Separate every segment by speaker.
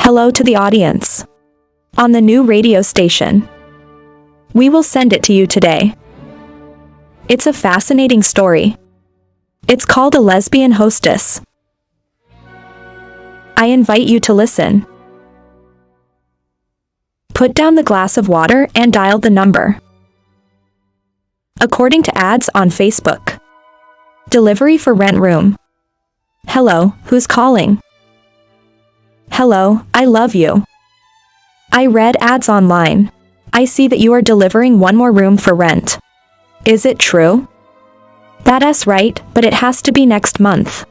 Speaker 1: Hello to the audience. On the new radio station. We will send it to you today. It's a fascinating story. It's called A Lesbian Hostess. I invite you to listen. Put down the glass of water and dial the number. According to ads on Facebook. Delivery for rent room. Hello, who's calling? Hello, I love you. I read ads online. I see that you are delivering one more room for rent. Is it true? That's right, but it has to be next month.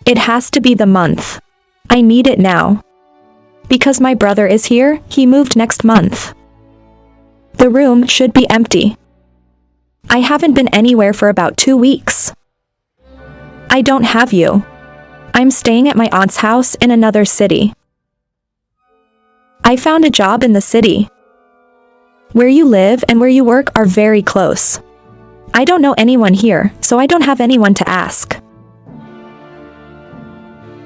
Speaker 1: It has to be the month. I need it now. Because my brother is here, he moved next month. The room should be empty. I haven't been anywhere for about 2 weeks. I don't have you. I'm staying at my aunt's house in another city. I found a job in the city. Where you live and where you work are very close. I don't know anyone here, so I don't have anyone to ask.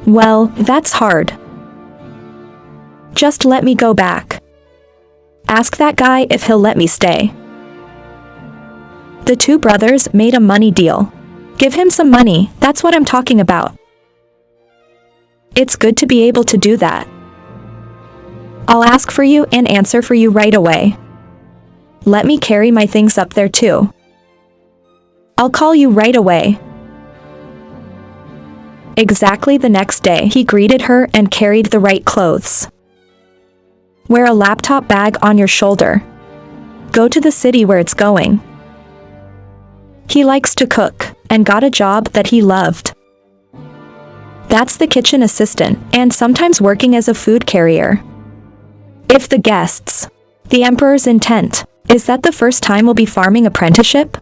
Speaker 1: Well, that's hard. Just let me go back. Ask that guy if he'll let me stay. The two brothers made a money deal. Give him some money, that's what I'm talking about. It's good to be able to do that. I'll ask for you and answer for you right away. Let me carry my things up there too. I'll call you right away. Exactly the next day, he greeted her and carried the right clothes. Wear a laptop bag on your shoulder. Go to the city where it's going. He likes to cook, and got a job that he loved. That's the kitchen assistant, and sometimes working as a food carrier. If the guests, the emperor's intent, is that the first time will be farming apprenticeship?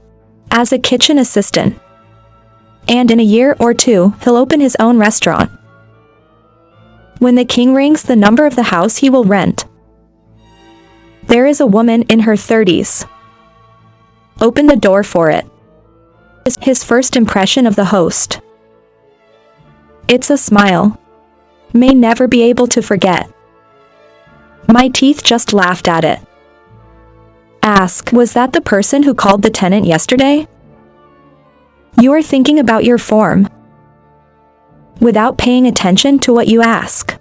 Speaker 1: As a kitchen assistant. And in a year or two, he'll open his own restaurant. When the king rings the number of the house he will rent. There is a woman in her 30s. Open the door for it. His first impression of the host. It's a smile. May never be able to forget. My teeth just laughed at it. Ask, was that the person who called the tenant yesterday? You are thinking about your form. Without paying attention to what you ask.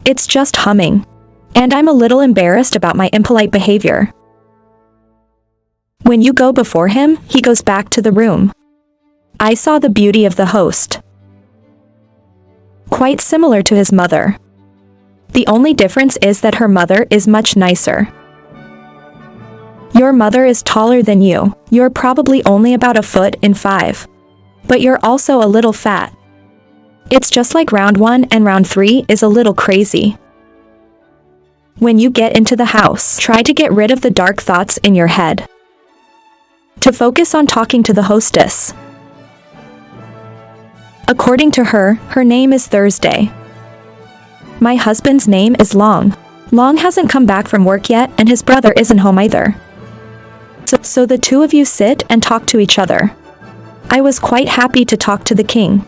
Speaker 1: It's just humming. And I'm a little embarrassed about my impolite behavior. When you go before him, he goes back to the room. I saw the beauty of the host. Quite similar to his mother. The only difference is that her mother is much nicer. Your mother is taller than you. You're probably only about 1'5". But you're also a little fat. It's just like round 1 and round 3 is a little crazy. When you get into the house, try to get rid of the dark thoughts in your head. To focus on talking to the hostess. According to her, her name is Thursday. My husband's name is Long. Long hasn't come back from work yet and his brother isn't home either. So the two of you sit and talk to each other. I was quite happy to talk to the king.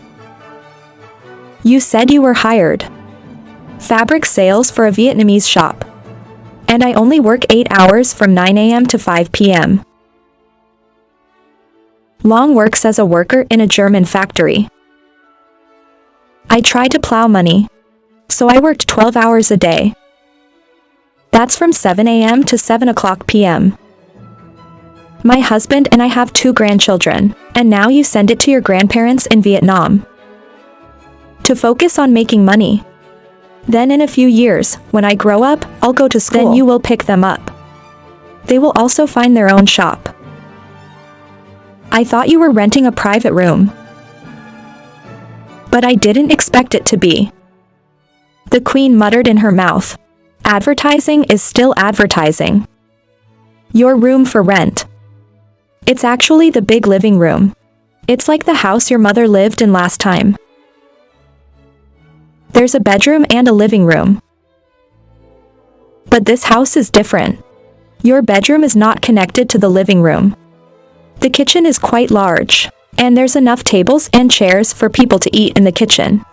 Speaker 1: You said you were hired. Fabric sales for a Vietnamese shop. And I only work 8 hours from 9 a.m. to 5 p.m. Long works as a worker in a German factory. I try to plow money. So I worked 12 hours a day. That's from 7 a.m. to 7 o'clock p.m. My husband and I have 2 grandchildren, and now you send it to your grandparents in Vietnam. To focus on making money. Then in a few years, when I grow up, I'll go to school. Then you will pick them up. They will also find their own shop. I thought you were renting a private room. But I didn't expect it to be. The queen muttered in her mouth. Advertising is still advertising. Your room for rent. It's actually the big living room. It's like the house your mother lived in last time. There's a bedroom and a living room. But this house is different. Your bedroom is not connected to the living room. The kitchen is quite large, and there's enough tables and chairs for people to eat in the kitchen.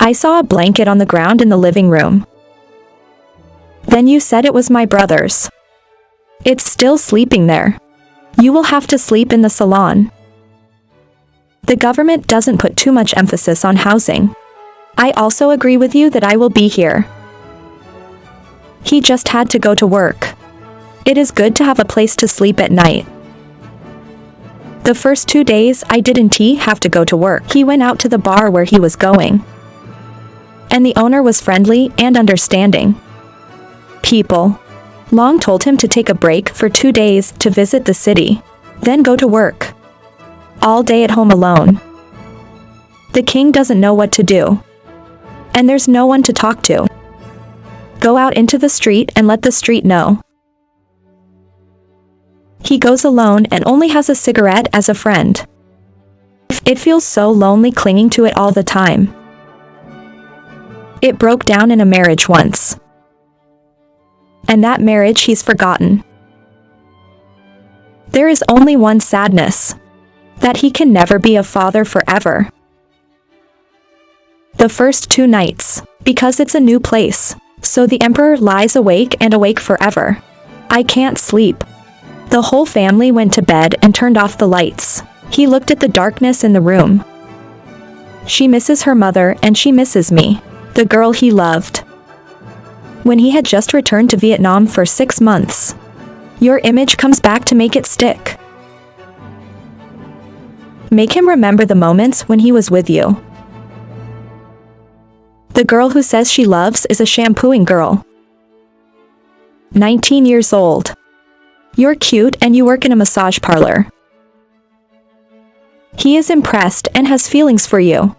Speaker 1: I saw a blanket on the ground in the living room. Then you said it was my brother's. It's still sleeping there. You will have to sleep in the salon. The government doesn't put too much emphasis on housing. I also agree with you that I will be here. He just had to go to work. It is good to have a place to sleep at night. The first 2 days I didn't have to go to work. He went out to the bar where he was going. And the owner was friendly and understanding. People. Long told him to take a break for 2 days to visit the city, then go to work. All day at home alone. The king doesn't know what to do. And there's no one to talk to. Go out into the street and let the street know. He goes alone and only has a cigarette as a friend. It feels so lonely clinging to it all the time. It broke down in a marriage once. And that marriage he's forgotten. There is only one sadness. That he can never be a father forever. The first 2 nights, because it's a new place, so the emperor lies awake and awake forever. I can't sleep. The whole family went to bed and turned off the lights. He looked at the darkness in the room. She misses her mother and she misses me, the girl he loved. When he had just returned to Vietnam for 6 months. Your image comes back to make it stick. Make him remember the moments when he was with you. The girl who says she loves is a shampooing girl. 19 years old. You're cute and you work in a massage parlor. He is impressed and has feelings for you.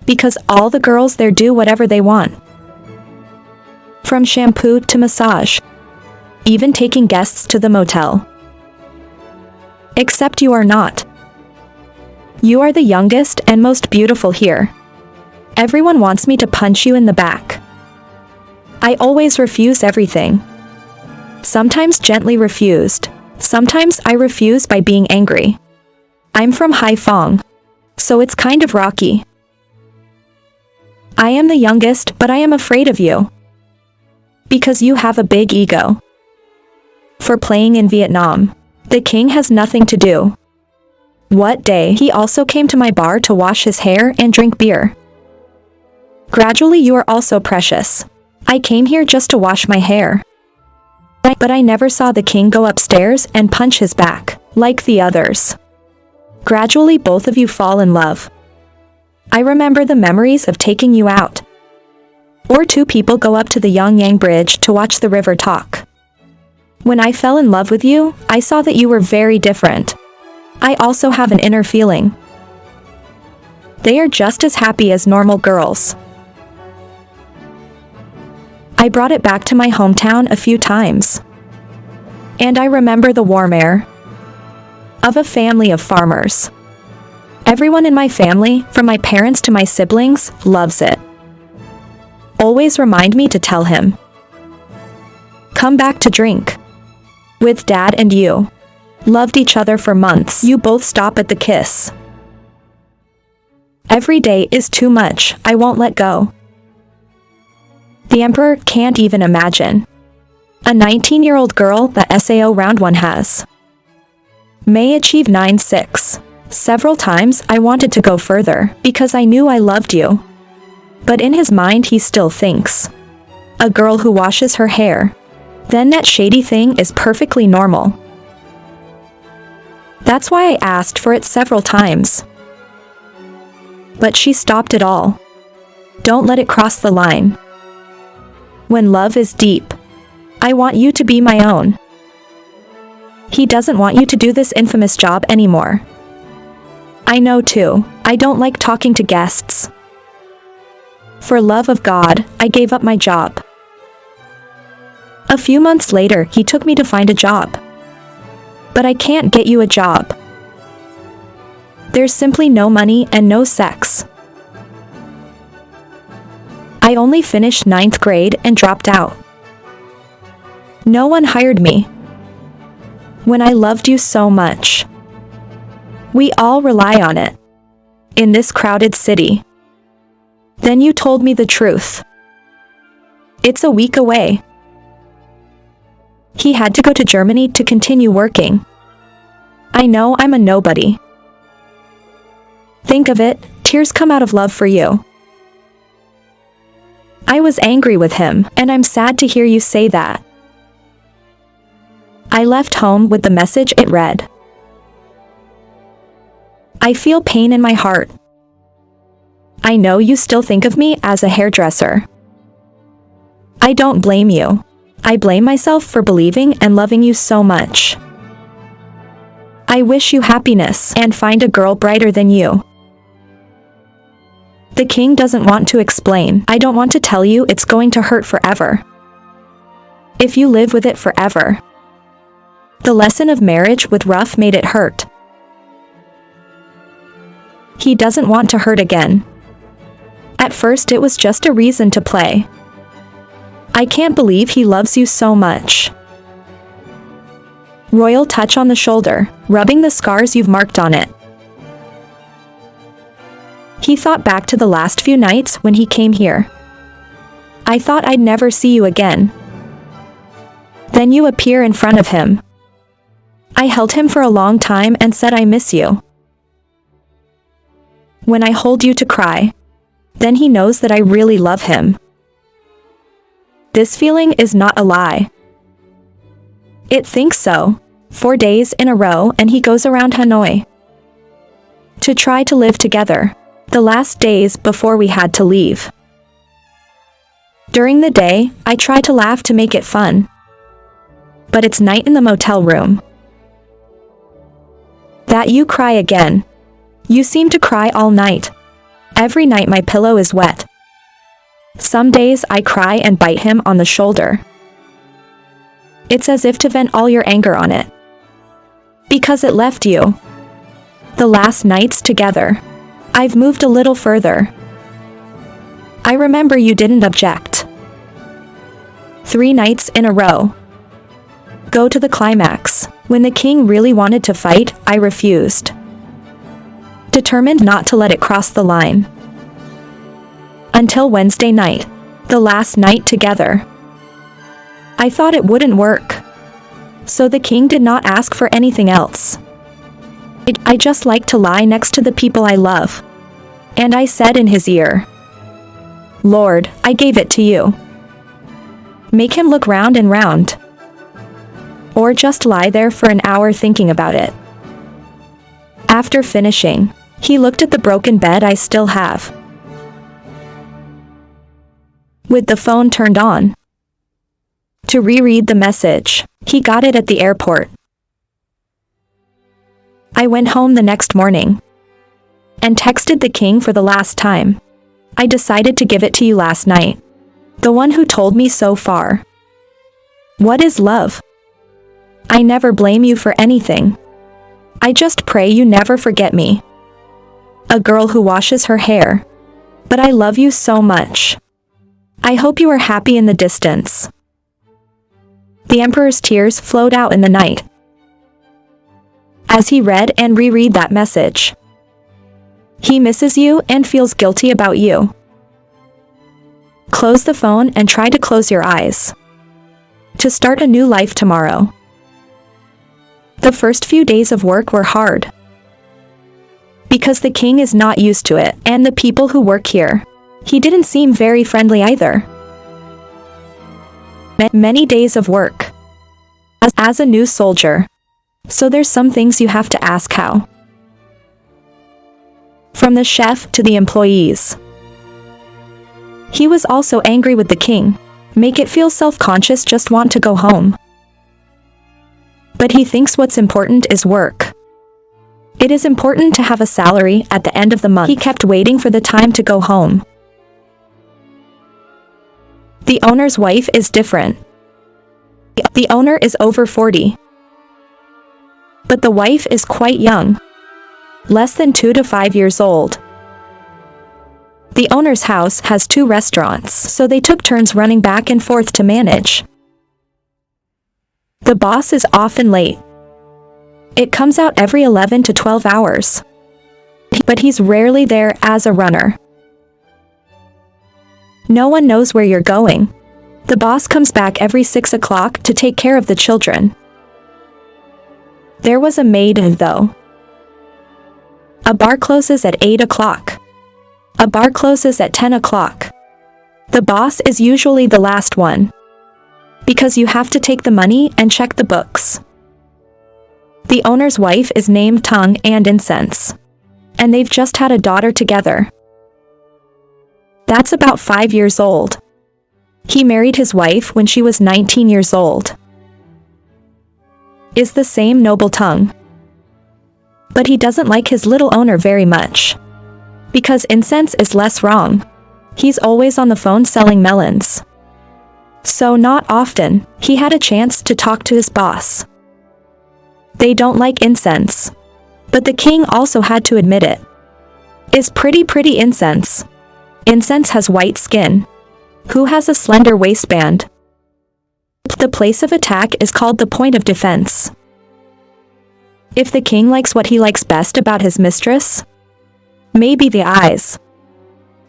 Speaker 1: Because all the girls there do whatever they want. From shampoo to massage. Even taking guests to the motel. Except you are not. You are the youngest and most beautiful here. Everyone wants me to punch you in the back. I always refuse everything. Sometimes gently refused. Sometimes I refuse by being angry. I'm from Haiphong, so it's kind of rocky. I am the youngest, but I am afraid of you. Because you have a big ego. For playing in Vietnam, the king has nothing to do. What day he also came to my bar to wash his hair and drink beer. Gradually you are also precious. I came here just to wash my hair. But I never saw the king go upstairs and punch his back, like the others. Gradually both of you fall in love. I remember the memories of taking you out. Or 2 people go up to the Yongyang Bridge to watch the river talk. When I fell in love with you, I saw that you were very different. I also have an inner feeling. They are just as happy as normal girls. I brought it back to my hometown a few times. And I remember the warm air of a family of farmers. Everyone in my family, from my parents to my siblings, loves it. Always remind me to tell him. Come back to drink. With Dad and you. Loved each other for months. You both stop at the kiss. Every day is too much, I won't let go. The emperor can't even imagine. A 19-year-old girl that SAO round 1 has. May achieve 9-6. Several times I wanted to go further, because I knew I loved you. But in his mind he still thinks. A girl who washes her hair. Then that shady thing is perfectly normal. That's why I asked for it several times. But she stopped it all. Don't let it cross the line. When love is deep. I want you to be my own. He doesn't want you to do this infamous job anymore. I know too, I don't like talking to guests. For love of God, I gave up my job. A few months later, he took me to find a job. But I can't get you a job. There's simply no money and no sex. I only finished 9th grade and dropped out. No one hired me. When I loved you so much. We all rely on it. In this crowded city. Then you told me the truth. It's a week away. He had to go to Germany to continue working. I know I'm a nobody. Think of it, tears come out of love for you. I was angry with him, and I'm sad to hear you say that. I left home with the message. It read, I feel pain in my heart. I know you still think of me as a hairdresser. I don't blame you. I blame myself for believing and loving you so much. I wish you happiness and find a girl brighter than you. The king doesn't want to explain. I don't want to tell you it's going to hurt forever. If you live with it forever. The lesson of marriage with REUP made it hurt. He doesn't want to hurt again. At first it was just a reason to play. I can't believe he loves you so much. Royal touch on the shoulder, rubbing the scars you've marked on it. He thought back to the last few nights when he came here. I thought I'd never see you again. Then you appear in front of him. I held him for a long time and said I miss you. When I hold you to cry, then he knows that I really love him. This feeling is not a lie. It thinks so. 4 days in a row and he goes around Hanoi to try to live together. The last days before we had to leave. During the day, I try to laugh to make it fun. But it's night in the motel room. That you cry again. You seem to cry all night. Every night my pillow is wet. Some days I cry and bite him on the shoulder. It's as if to vent all your anger on it. Because it left you. The last nights together. I've moved a little further. I remember you didn't object. 3 nights in a row. Go to the climax. When the king really wanted to fight, I refused. Determined not to let it cross the line. Until Wednesday night. The last night together. I thought it wouldn't work. So the king did not ask for anything else. I just like to lie next to the people I love. And I said in his ear, Lord, I gave it to you. Make him look round and round. Or just lie there for an hour thinking about it. After finishing, he looked at the broken bed I still have. With the phone turned on. To reread the message, he got it at the airport. I went home the next morning and texted the king for the last time. I decided to give it to you last night. The one who told me so far. What is love? I never blame you for anything. I just pray you never forget me. A girl who washes her hair. But I love you so much. I hope you are happy in the distance. The emperor's tears flowed out in the night. As he read and reread that message. He misses you and feels guilty about you. Close the phone and try to close your eyes. To start a new life tomorrow. The first few days of work were hard. Because the king is not used to it, and the people who work here. He didn't seem very friendly either. Many days of work. As a new soldier. So there's some things you have to ask how. From the chef to the employees. He was also angry with the king. Make it feel self-conscious, just want to go home. But he thinks what's important is work. It is important to have a salary at the end of the month. He kept waiting for the time to go home. The owner's wife is different. The owner is over 40. But the wife is quite young. Less than 2 to 5 years old. The owner's house has 2 restaurants, so they took turns running back and forth to manage. The boss is often late. It comes out every 11 to 12 hours. But he's rarely there as a runner. No one knows where you're going. The boss comes back every 6 o'clock to take care of the children. There was a maid, though. A bar closes at 8 o'clock. A bar closes at 10 o'clock. The boss is usually the last one, because you have to take the money and check the books. The owner's wife is named Tongue and Incense, and they've just had a daughter together. That's about 5 years old. He married his wife when she was 19 years old. Is the same noble Tongue. But he doesn't like his little owner very much, because Incense is less wrong. He's always on the phone selling melons. So not often, he had a chance to talk to his boss. They don't like Incense. But the king also had to admit it. Is pretty Incense. Incense has white skin. Who has a slender waistband? The place of attack is called the point of defense. If the king likes what he likes best about his mistress, maybe the eyes.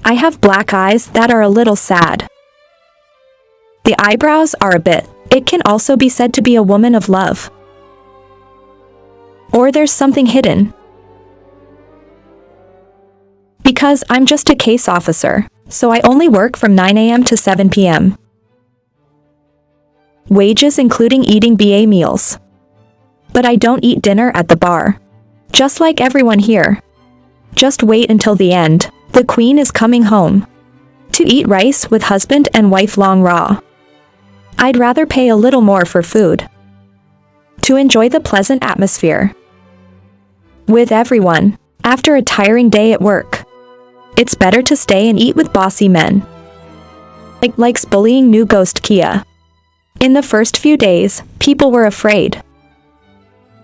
Speaker 1: I have black eyes that are a little sad. The eyebrows are a bit. It can also be said to be a woman of love. Or there's something hidden. Because I'm just a case officer, so I only work from 9 a.m. to 7 p.m. Wages including eating BA meals. But I don't eat dinner at the bar. Just like everyone here. Just wait until the end. The queen is coming home. To eat rice with husband and wife long raw. I'd rather pay a little more for food. To enjoy the pleasant atmosphere. With everyone, after a tiring day at work. It's better to stay and eat with bossy men. Likes bullying new ghost Kia. In the first few days, people were afraid.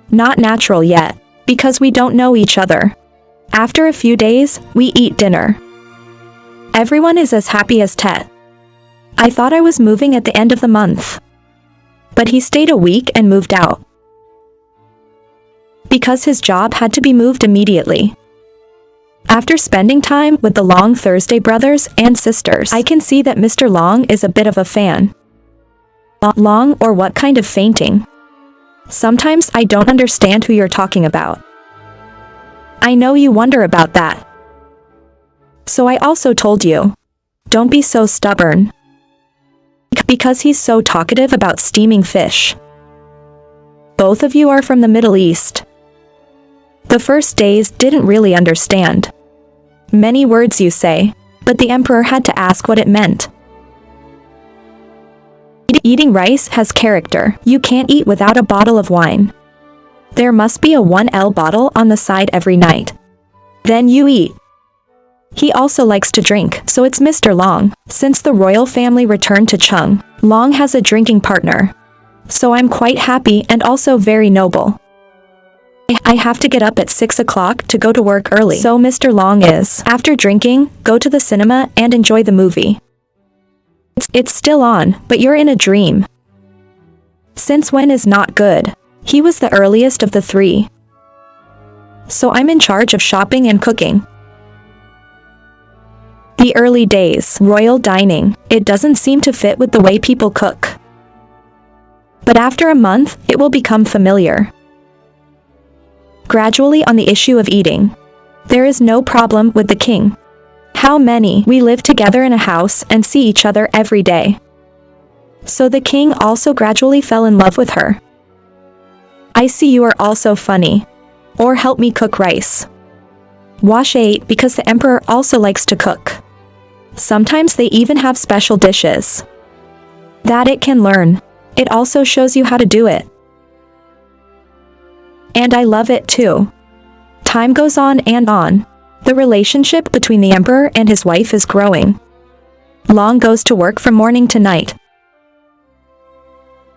Speaker 1: Not natural yet, because we don't know each other. After a few days, we eat dinner. Everyone is as happy as Tet. I thought I was moving at the end of the month. But he stayed a week and moved out. Because his job had to be moved immediately. After spending time with the Long Thursday brothers and sisters, I can see that Mr. Long is a bit of a fan. Long or what kind of fainting? Sometimes I don't understand who you're talking about. I know you wonder about that. So I also told you. Don't be so stubborn. Because he's so talkative about steaming fish. Both of you are from the Middle East. The first days didn't really understand. Many words you say, but the emperor had to ask what it meant. Eating rice has character. You can't eat without a bottle of wine. There must be a 1L bottle on the side every night. Then you eat. He also likes to drink, so it's Mr. Long. Since the royal family returned to Chung, Long has a drinking partner. So I'm quite happy and also very noble. I have to get up at 6 o'clock to go to work early. So Mr. Long is, after drinking, go to the cinema and enjoy the movie. It's still on, but you're in a dream. Since when is not good? He was the earliest of the three. So I'm in charge of shopping and cooking. The early days, royal dining, it doesn't seem to fit with the way people cook. But after a month, it will become familiar. Gradually on the issue of eating. There is no problem with the king. How many? We live together in a house and see each other every day. So the king also gradually fell in love with her. I see you are also funny. Or help me cook rice. Wash 8 because the emperor also likes to cook. Sometimes they even have special dishes. That it can learn. It also shows you how to do it. And I love it too. Time goes on and on. The relationship between the emperor and his wife is growing. Long goes to work from morning to night.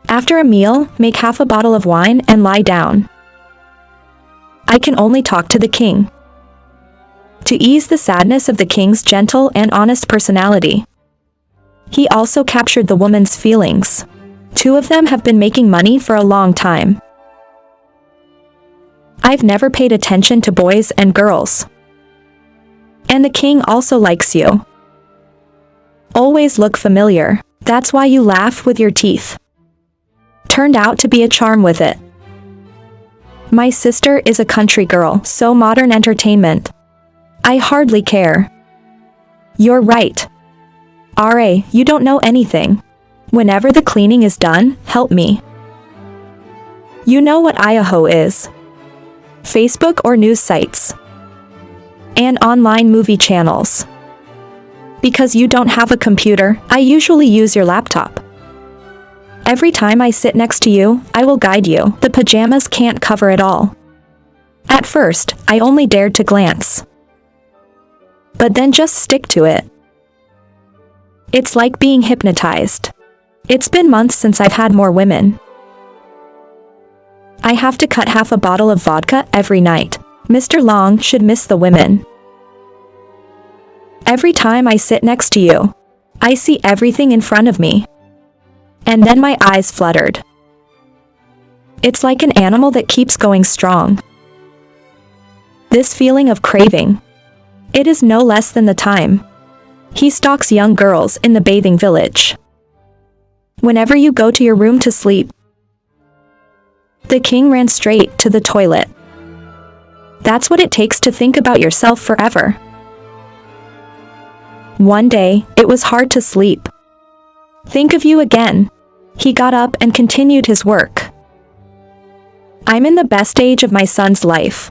Speaker 1: After a meal, make half a bottle of wine and lie down. I can only talk to the king. To ease the sadness of the king's gentle and honest personality. He also captured the woman's feelings. Two of them have been making money for a long time. I've never paid attention to boys and girls. And the king also likes you. always look familiar. That's why you laugh with your teeth. Turned out to be a charm with it. My sister is a country girl, so modern entertainment. I hardly care. You're right. RA, you don't know anything. Whenever the cleaning is done, help me. You know what Idaho is. Facebook or news sites. And online movie channels. Because you don't have a computer, I usually use your laptop. Every time I sit next to you, I will guide you. The pajamas can't cover it all. At first, I only dared to glance. But then just stick to it. It's like being hypnotized. It's been months since I've had more women. I have to cut half a bottle of vodka every night. Mr. Long should miss the women. Every time I sit next to you, I see everything in front of me. And then my eyes fluttered. It's like an animal that keeps going strong. This feeling of craving. It is no less than the time he stalks young girls in the bathing village. Whenever you go to your room to sleep, the king ran straight to the toilet. That's what it takes to think about yourself forever. One day, it was hard to sleep. Think of you again. He got up and continued his work. I'm in the best age of my son's life.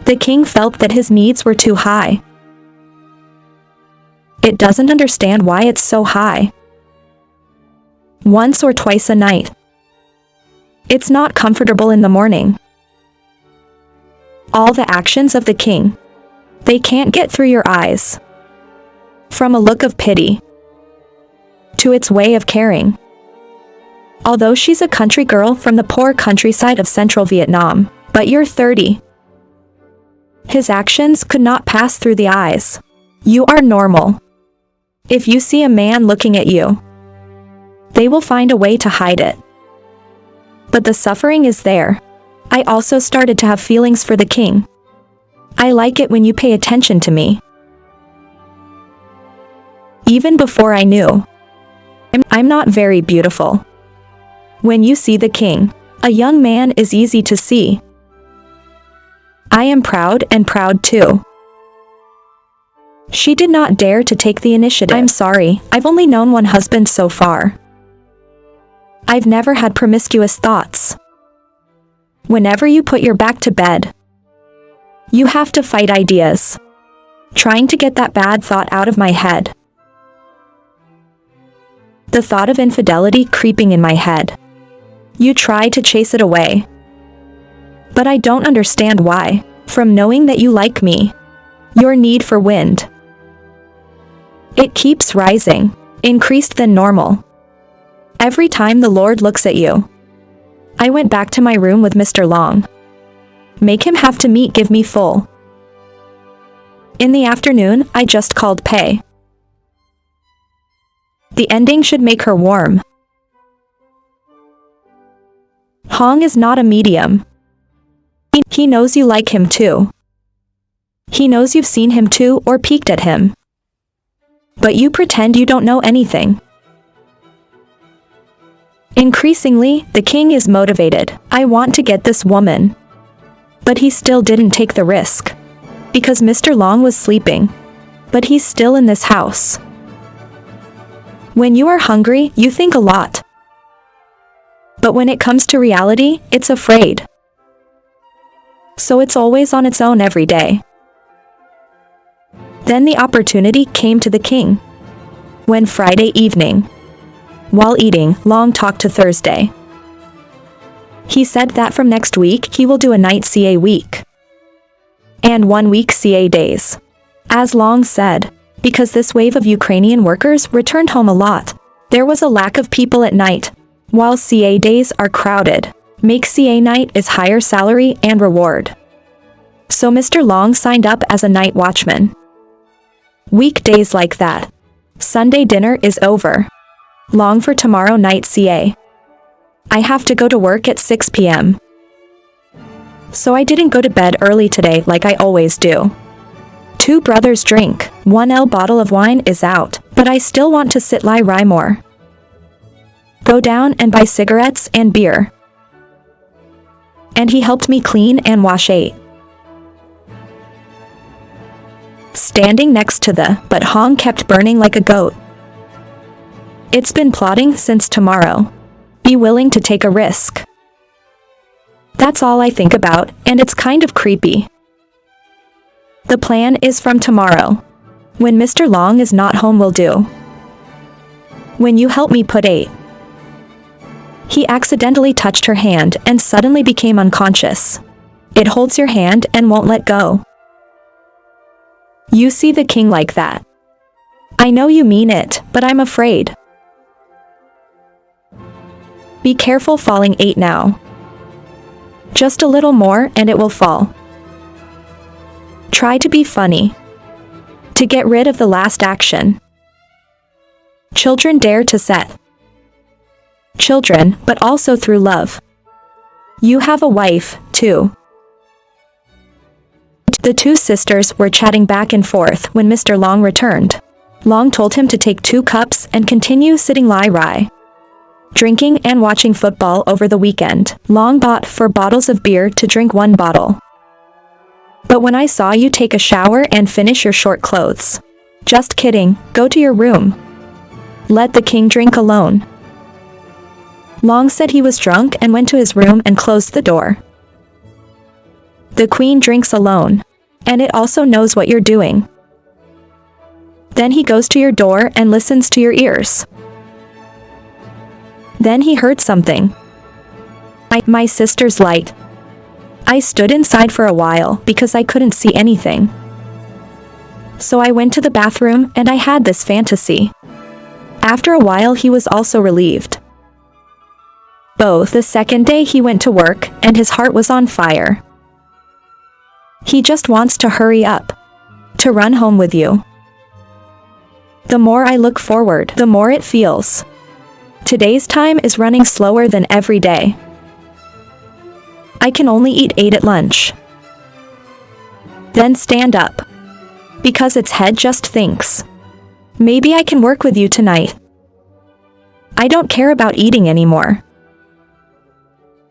Speaker 1: The king felt that his needs were too high. It doesn't understand why it's so high. Once or twice a night. It's not comfortable in the morning. All the actions of the king. They can't get through your eyes. From a look of pity to its way of caring. Although she's a country girl from the poor countryside of central Vietnam, but you're 30. His actions could not pass through the eyes. You are normal. If you see a man looking at you, they will find a way to hide it. But the suffering is there. I also started to have feelings for the king. I like it when you pay attention to me. Even before I knew. I'm not very beautiful. When you see the king, a young man is easy to see. I am proud and proud too. She did not dare to take the initiative. I'm sorry, I've only known one husband so far. I've never had promiscuous thoughts. Whenever you put your back to bed, you have to fight ideas. Trying to get that bad thought out of my head. The thought of infidelity creeping in my head. You try to chase it away. But I don't understand why. From knowing that you like me, your need for wind. It keeps rising, increased than normal. Every time the Lord looks at you. I went back to my room with Mr. Long. Make him have to give me full. In the afternoon, I just called pay. The ending should make her warm. Hong is not a medium. He knows you like him too. He knows you've seen him too or peeked at him. But you pretend you don't know anything. Increasingly, the king is motivated. I want to get this woman. But he still didn't take the risk. Because Mr. Long was sleeping. But he's still in this house. When you are hungry, you think a lot. But when it comes to reality, it's afraid. So it's always on its own every day. Then the opportunity came to the king. When Friday evening, while eating, Long talked to Thursday. He said that from next week he will do a night CA week. And 1 week CA days. As Long said, because this wave of Ukrainian workers returned home a lot, there was a lack of people at night. While CA days are crowded, make CA night is higher salary and reward. So Mr. Long signed up as a night watchman. Weekdays like that. Sunday dinner is over. Long for tomorrow night CA. I have to go to work at 6 p.m. So I didn't go to bed early today like I always do. Two brothers drink. 1L bottle of wine is out, but I still want to sit lie more. Go down and buy cigarettes and beer. And he helped me clean and wash 8. Standing next to the but Hong kept burning like a goat. It's been plotting since tomorrow. Be willing to take a risk. That's all I think about, and it's kind of creepy. The plan is from tomorrow. When Mr. Long is not home will do. When you help me put 8. He accidentally touched her hand and suddenly became unconscious. It holds your hand and won't let go. You see the king like that. I know you mean it, but I'm afraid. Be careful falling 8 now. Just a little more and it will fall. Try to be funny. To get rid of the last action. Children dare to set. Children, but also through love. You have a wife, too. The two sisters were chatting back and forth when Mr. Long returned. Long told him to take 2 cups and continue sitting lie, drinking and watching football over the weekend. Long bought 4 bottles of beer to drink 1 bottle. But when I saw you take a shower and finish your short clothes. Just kidding, go to your room. Let the king drink alone. Long said he was drunk and went to his room and closed the door. The queen drinks alone. And it also knows what you're doing. Then he goes to your door and listens to your ears. Then he heard something. My sister's light. I stood inside for a while because I couldn't see anything. So I went to the bathroom and I had this fantasy. After a while he was also relieved. Both the second day he went to work and his heart was on fire. He just wants to hurry up. To run home with you. The more I look forward, the more it feels. Today's time is running slower than every day. I can only eat 8 at lunch. Then stand up. Because its head just thinks. Maybe I can work with you tonight. I don't care about eating anymore.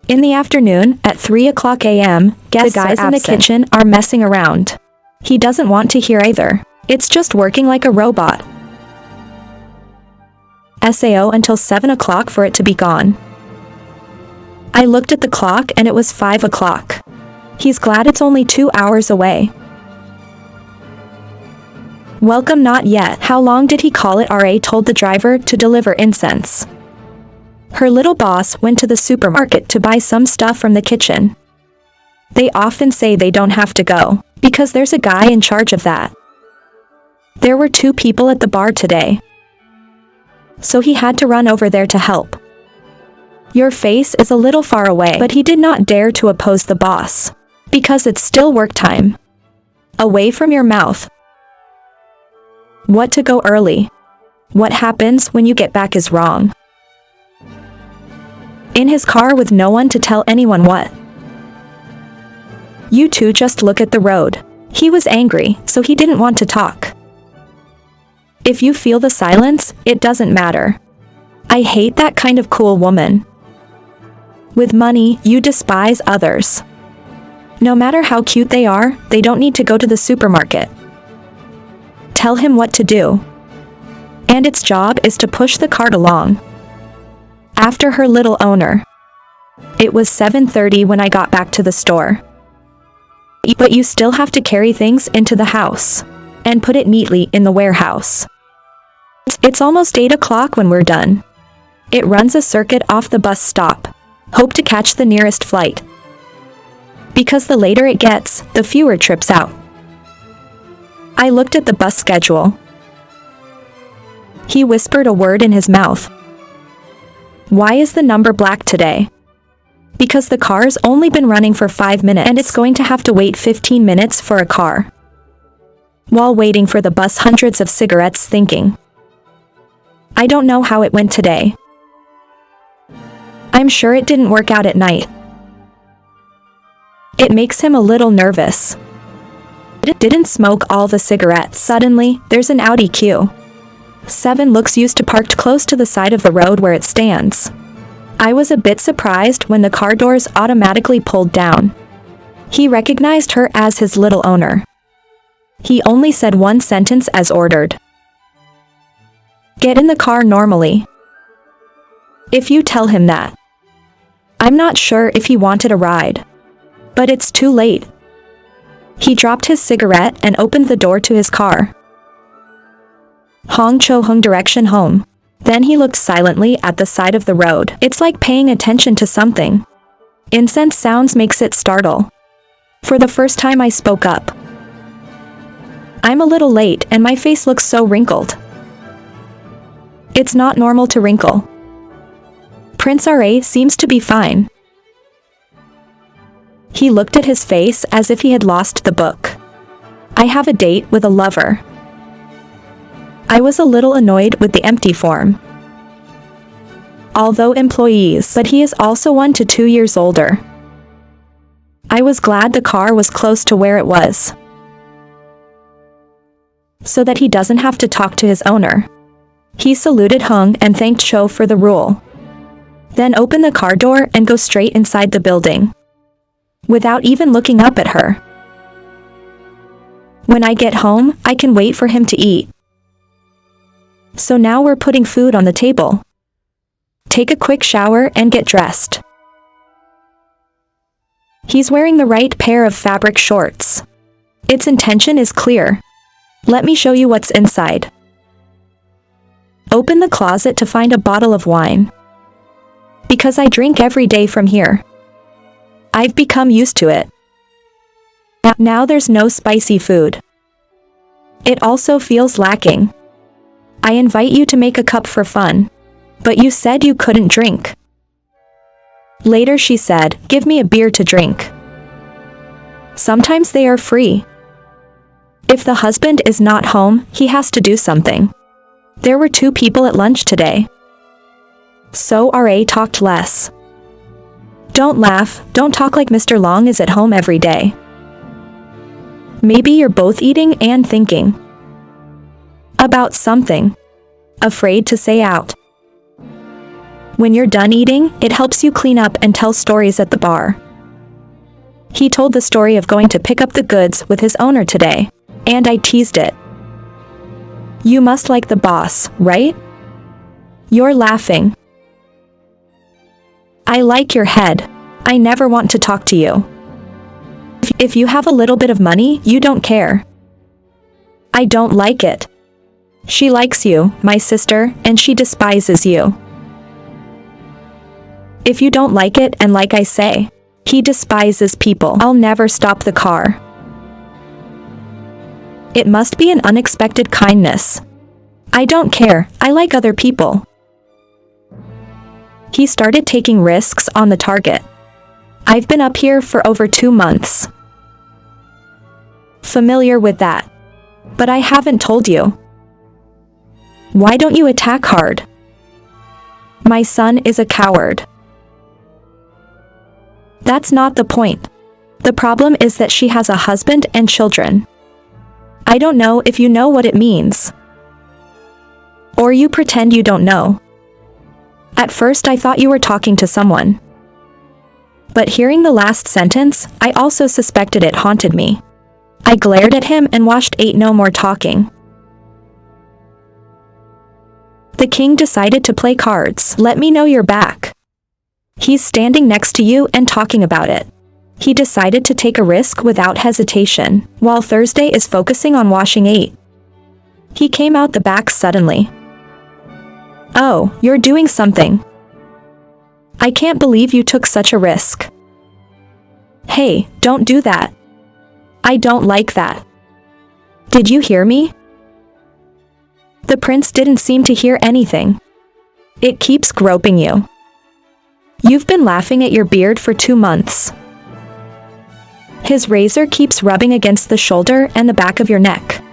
Speaker 1: In the afternoon, at 3:00 a.m., guests the guys in the kitchen are messing around. He doesn't want to hear either. It's just working like a robot. SAO until 7 o'clock for it to be gone. I looked at the clock and it was 5 o'clock. He's glad it's only 2 hours away. Welcome not yet. How long did he call it? RA told the driver to deliver incense. Her little boss went to the supermarket to buy some stuff from the kitchen. They often say they don't have to go, because there's a guy in charge of that. There were 2 people at the bar today. So he had to run over there to help. Your face is a little far away, but he did not dare to oppose the boss. Because it's still work time. Away from your mouth. What to go early? What happens when you get back is wrong. In his car with no one to tell anyone what. You two just look at the road. He was angry, so he didn't want to talk. If you feel the silence, it doesn't matter. I hate that kind of cool woman. With money, you despise others. No matter how cute they are, they don't need to go to the supermarket. Tell him what to do. And its job is to push the cart along. After her little owner. It was 7:30 when I got back to the store. But you still have to carry things into the house. And put it neatly in the warehouse. It's almost 8 o'clock when we're done. It runs a circuit off the bus stop. Hope to catch the nearest flight. Because the later it gets, the fewer trips out. I looked at the bus schedule. He whispered a word in his mouth. Why is the number black today? Because the car's only been running for 5 minutes and it's going to have to wait 15 minutes for a car. While waiting for the bus, hundreds of cigarettes, thinking. I don't know how it went today. I'm sure it didn't work out at night. It makes him a little nervous. Didn't smoke all the cigarettes. Suddenly, there's an Audi Q7 looks used to parked close to the side of the road where it stands. I was a bit surprised when the car doors automatically pulled down. He recognized her as his little owner. He only said one sentence as ordered. Get in the car normally. If you tell him that. I'm not sure if he wanted a ride. But it's too late. He dropped his cigarette and opened the door to his car. Hong Cho Hung direction home. Then he looked silently at the side of the road. It's like paying attention to something. Incense sounds makes it startle. For the first time I spoke up. I'm a little late and my face looks so wrinkled. It's not normal to wrinkle. Prince RA seems to be fine. He looked at his face as if he had lost the book. I have a date with a lover. I was a little annoyed with the empty form. Although employees, but he is also 1 to 2 years older. I was glad the car was close to where it was. So that he doesn't have to talk to his owner. He saluted Hung and thanked Cho for the rule. Then open the car door and go straight inside the building. Without even looking up at her. When I get home, I can wait for him to eat. So now we're putting food on the table. Take a quick shower and get dressed. He's wearing the right pair of fabric shorts. Its intention is clear. Let me show you what's inside. Open the closet to find a bottle of wine. Because I drink every day from here. I've become used to it. Now there's no spicy food. It also feels lacking. I invite you to make a cup for fun. But you said you couldn't drink. Later she said, give me a beer to drink. Sometimes they are free. If the husband is not home, he has to do something. There were 2 people at lunch today. So RA talked less. Don't laugh, don't talk like Mr. Long is at home every day. Maybe you're both eating and thinking about something. Afraid to say out. When you're done eating, it helps you clean up and tell stories at the bar. He told the story of going to pick up the goods with his owner today, and I teased it. You must like the boss, right? You're laughing. I like your head. I never want to talk to you. If you have a little bit of money, you don't care. I don't like it. She likes you, my sister, and she despises you. If you don't like it, and like I say, he despises people, I'll never stop the car. It must be an unexpected kindness. I don't care, I like other people. He started taking risks on the target. I've been up here for over 2 months. Familiar with that. But I haven't told you. Why don't you attack hard? My son is a coward. That's not the point. The problem is that she has a husband and children. I don't know if you know what it means. Or you pretend you don't know. At first I thought you were talking to someone. But hearing the last sentence, I also suspected it haunted me. I glared at him and washed no more talking. The king decided to play cards. Let me know you're back. He's standing next to you and talking about it. He decided to take a risk without hesitation, while Thursday is focusing on washing 8. He came out the back suddenly. Oh, you're doing something. I can't believe you took such a risk. Hey, don't do that. I don't like that. Did you hear me? The prince didn't seem to hear anything. It keeps groping you. You've been laughing at your beard for 2 months. His razor keeps rubbing against the shoulder and the back of your neck.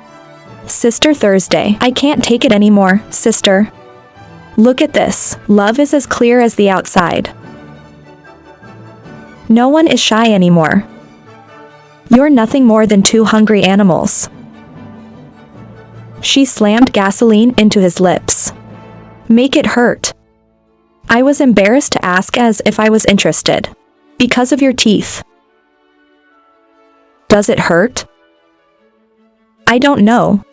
Speaker 1: Sister Thursday, I can't take it anymore, sister. Look at this. Love is as clear as the outside. No one is shy anymore. You're nothing more than two hungry animals. She slammed gasoline into his lips. Make it hurt. I was embarrassed to ask as if I was interested. Because of your teeth. Does it hurt? I don't know.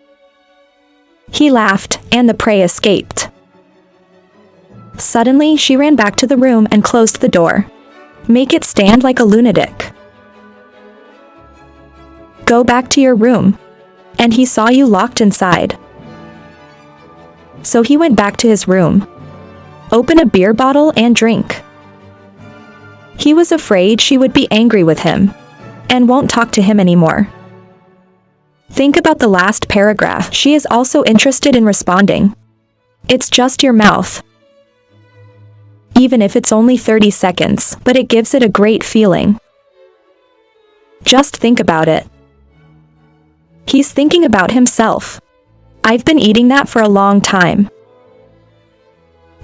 Speaker 1: He laughed, and the prey escaped. Suddenly, she ran back to the room and closed the door. Make it stand like a lunatic. Go back to your room. And he saw you locked inside. So he went back to his room. Open a beer bottle and drink. He was afraid she would be angry with him. And won't talk to him anymore. Think about the last paragraph. She is also interested in responding. It's just your mouth. Even if it's only 30 seconds, but it gives it a great feeling. Just think about it. He's thinking about himself. I've been eating that for a long time.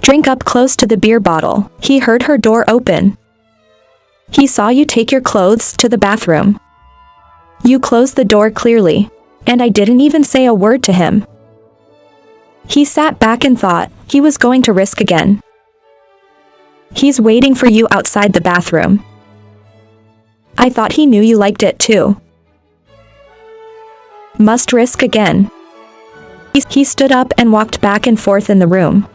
Speaker 1: Drink up close to the beer bottle. He heard her door open. He saw you take your clothes to the bathroom. You closed the door clearly, and I didn't even say a word to him. He sat back and thought he was going to risk again. He's waiting for you outside the bathroom. I thought he knew you liked it too. Must risk again. He stood up and walked back and forth in the room,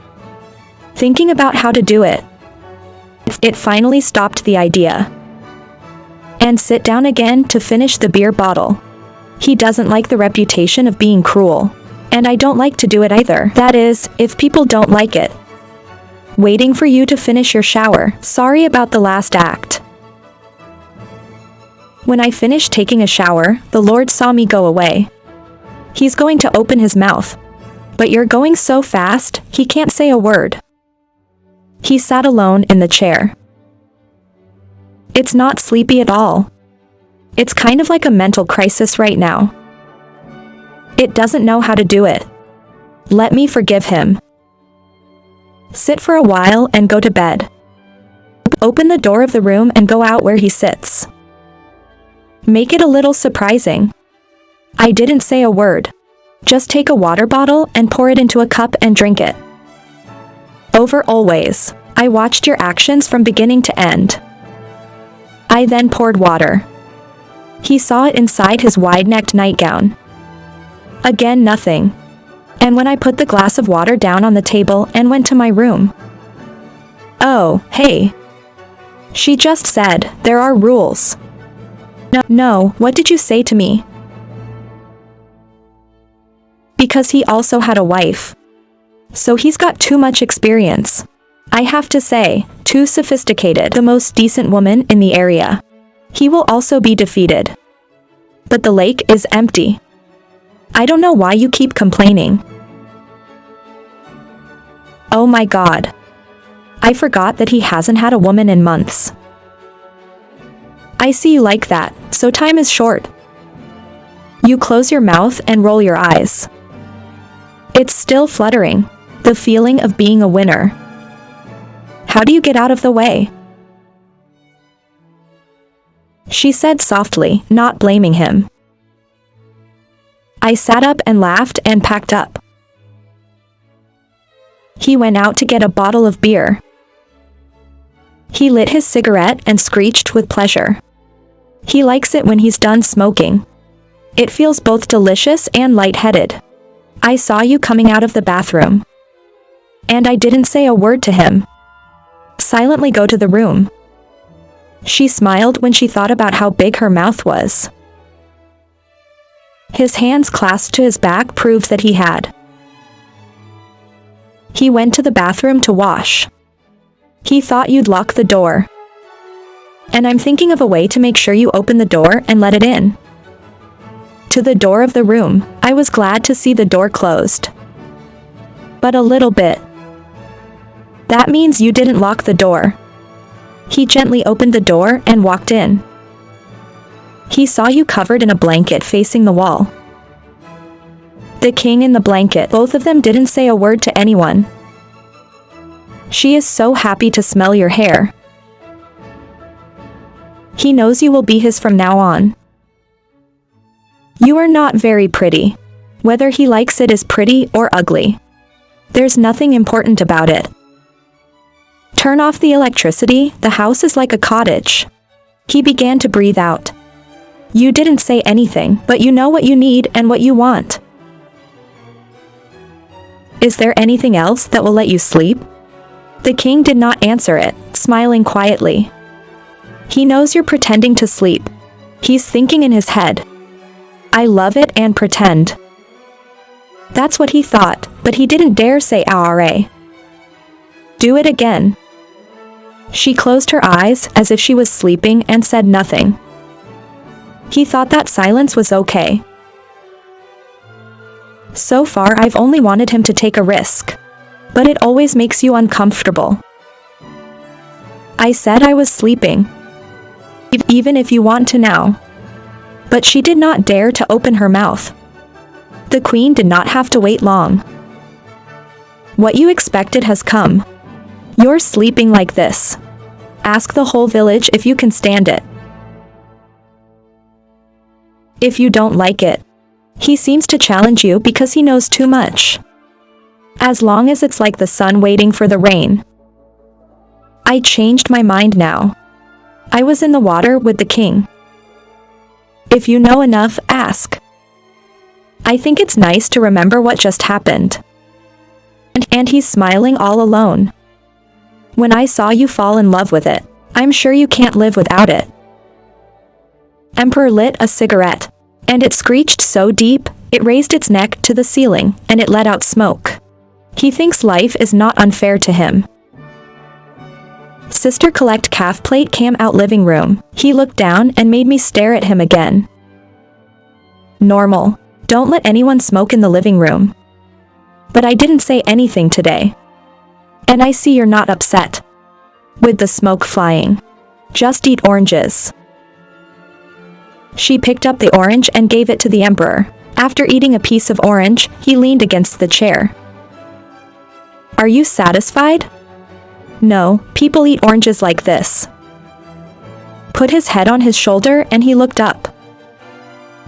Speaker 1: thinking about how to do it. It finally stopped the idea. And sit down again to finish the beer bottle. He doesn't like the reputation of being cruel. And I don't like to do it either. That is, if people don't like it. Waiting for you to finish your shower. Sorry about the last act. When I finished taking a shower, the Lord saw me go away. He's going to open his mouth. But you're going so fast, he can't say a word. He sat alone in the chair. It's not sleepy at all. It's kind of like a mental crisis right now. It doesn't know how to do it. Let me forgive him. Sit for a while and go to bed. Open the door of the room and go out where he sits. Make it a little surprising. I didn't say a word. Just take a water bottle and pour it into a cup and drink it. Over always. I watched your actions from beginning to end. I then poured water. He saw it inside his wide-necked nightgown. Again nothing. And when I put the glass of water down on the table and went to my room. Oh, hey. She just said, there are rules. No, what did you say to me? Because he also had a wife. So he's got too much experience. I have to say, too sophisticated. The most decent woman in the area. He will also be defeated. But the lake is empty. I don't know why you keep complaining. Oh my God. I forgot that he hasn't had a woman in months. I see you like that, so time is short. You close your mouth and roll your eyes. It's still fluttering. The feeling of being a winner. How do you get out of the way? She said softly, not blaming him. I sat up and laughed and packed up. He went out to get a bottle of beer. He lit his cigarette and screeched with pleasure. He likes it when he's done smoking. It feels both delicious and lightheaded. I saw you coming out of the bathroom. And I didn't say a word to him. Silently go to the room. She smiled when she thought about how big her mouth was. His hands clasped to his back proved that he had. He went to the bathroom to wash. He thought you'd lock the door. And I'm thinking of a way to make sure you open the door and let it in. To the door of the room, I was glad to see the door closed. But a little bit. That means you didn't lock the door. He gently opened the door and walked in. He saw you covered in a blanket facing the wall. The king in the blanket. Both of them didn't say a word to anyone. She is so happy to smell your hair. He knows you will be his from now on. You are not very pretty. Whether he likes it is pretty or ugly. There's nothing important about it. Turn off the electricity, the house is like a cottage. He began to breathe out. You didn't say anything, but you know what you need and what you want. Is there anything else that will let you sleep? The king did not answer it, smiling quietly. He knows you're pretending to sleep. He's thinking in his head. I love it and pretend. That's what he thought, but he didn't dare say "Aare." Do it again. She closed her eyes as if she was sleeping and said nothing. He thought that silence was okay. So far I've only wanted him to take a risk. But it always makes you uncomfortable. I said I was sleeping. Even if you want to now. But she did not dare to open her mouth. The queen did not have to wait long. What you expected has come. You're sleeping like this. Ask the whole village if you can stand it. If you don't like it. He seems to challenge you because he knows too much. As long as it's like the sun waiting for the rain. I changed my mind now. I was in the water with the king. If you know enough, ask. I think it's nice to remember what just happened. And he's smiling all alone. When I saw you fall in love with it, I'm sure you can't live without it. Emperor lit a cigarette, and it screeched so deep, it raised its neck to the ceiling, and it let out smoke. He thinks life is not unfair to him. Sister collect calf plate came out living room. He looked down and made me stare at him again. Normal. Don't let anyone smoke in the living room. But I didn't say anything today. And I see you're not upset. With the smoke flying. Just eat oranges. She picked up the orange and gave it to the emperor. After eating a piece of orange, he leaned against the chair. Are you satisfied? No, people eat oranges like this. Put his head on his shoulder and he looked up.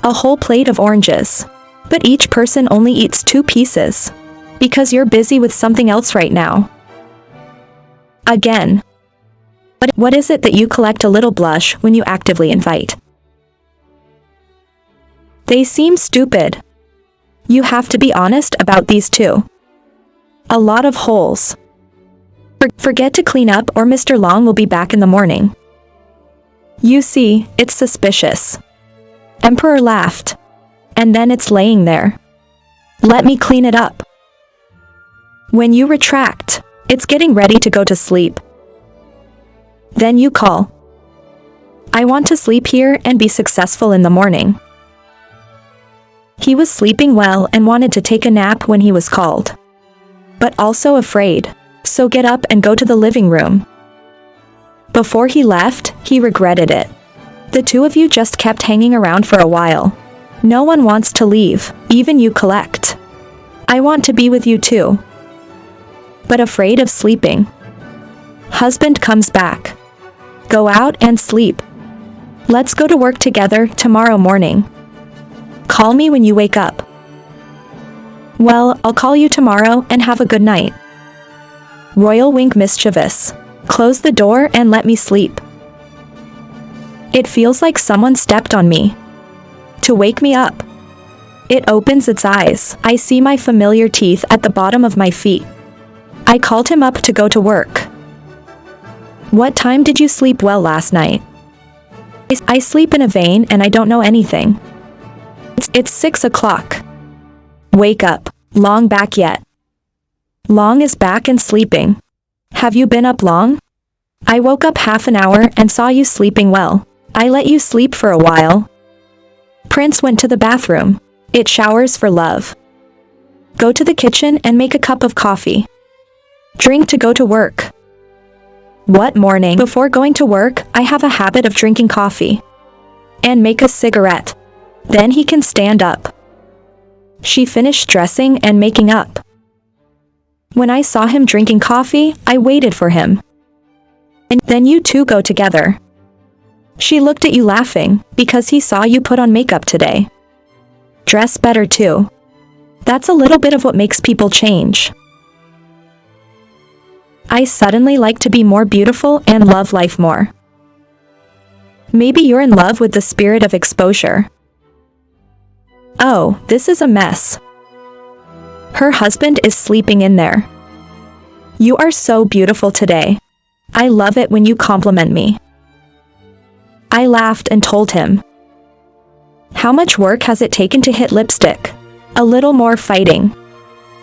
Speaker 1: A whole plate of oranges. But each person only eats 2 pieces. Because you're busy with something else right now. Again. What is it that you collect a little blush when you actively invite? They seem stupid. You have to be honest about these 2. A lot of holes. Forget to clean up or Mr. Long will be back in the morning. You see, it's suspicious. Emperor laughed. And then it's laying there. Let me clean it up. When you retract, it's getting ready to go to sleep. Then you call. I want to sleep here and be successful in the morning. He was sleeping well and wanted to take a nap when he was called. But also afraid. So get up and go to the living room. Before he left, he regretted it. The 2 of you just kept hanging around for a while. No one wants to leave, even you collect. I want to be with you too. But afraid of sleeping. Husband comes back. Go out and sleep. Let's go to work together tomorrow morning. Call me when you wake up. Well, I'll call you tomorrow and have a good night. Royal wink mischievous. Close the door and let me sleep. It feels like someone stepped on me. To wake me up. It opens its eyes. I see my familiar teeth at the bottom of my feet. I called him up to go to work. What time did you sleep well last night? I sleep in a vein and I don't know anything. It's 6 o'clock. Wake up. Long back yet? Long is back and sleeping. Have you been up long? I woke up half an hour and saw you sleeping well. I let you sleep for a while. Prince went to the bathroom. It showers for love. Go to the kitchen and make a cup of coffee. Drink to go to work. What morning? Before going to work, I have a habit of drinking coffee. And make a cigarette. Then he can stand up. She finished dressing and making up. When I saw him drinking coffee, I waited for him. And then you 2 go together. She looked at you laughing, because he saw you put on makeup today. Dress better too. That's a little bit of what makes people change. I suddenly like to be more beautiful and love life more. Maybe you're in love with the spirit of exposure. Oh, this is a mess. Her husband is sleeping in there. You are so beautiful today. I love it when you compliment me. I laughed and told him. How much work has it taken to hit lipstick? A little more fighting.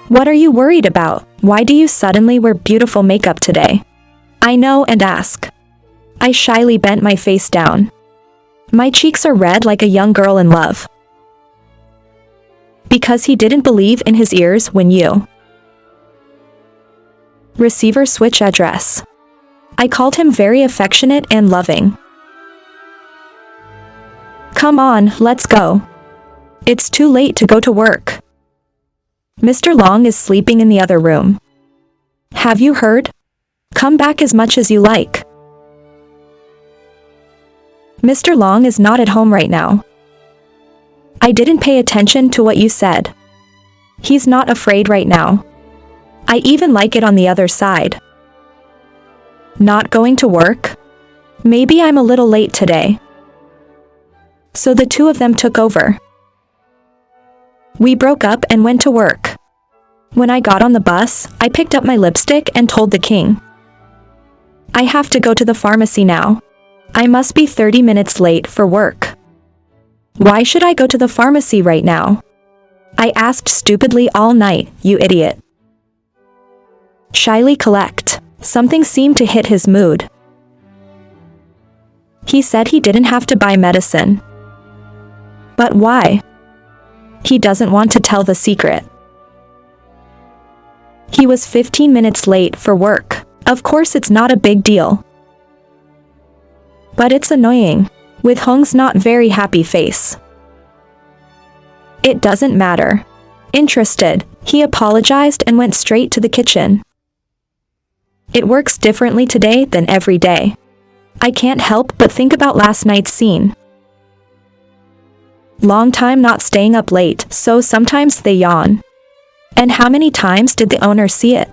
Speaker 1: What are you worried about? Why do you suddenly wear beautiful makeup today? I know and ask. I shyly bent my face down. My cheeks are red like a young girl in love. Because he didn't believe in his ears when you. Receiver switch address. I called him very affectionate and loving. Come on, let's go. It's too late to go to work. Mr. Long is sleeping in the other room. Have you heard? Come back as much as you like. Mr. Long is not at home right now. I didn't pay attention to what you said. He's not afraid right now. I even like it on the other side. Not going to work? Maybe I'm a little late today. So the two of them took over. We broke up and went to work. When I got on the bus, I picked up my lipstick and told the king. I have to go to the pharmacy now. I must be 30 minutes late for work. Why should I go to the pharmacy right now? I asked stupidly all night, you idiot. Shyly collect. Something seemed to hit his mood. He said he didn't have to buy medicine. But why? He doesn't want to tell the secret. He was 15 minutes late for work. Of course it's not a big deal. But it's annoying. With Hong's not very happy face. It doesn't matter. Interested, he apologized and went straight to the kitchen. It works differently today than every day. I can't help but think about last night's scene. Long time not staying up late, so sometimes they yawn. And how many times did the owner see it?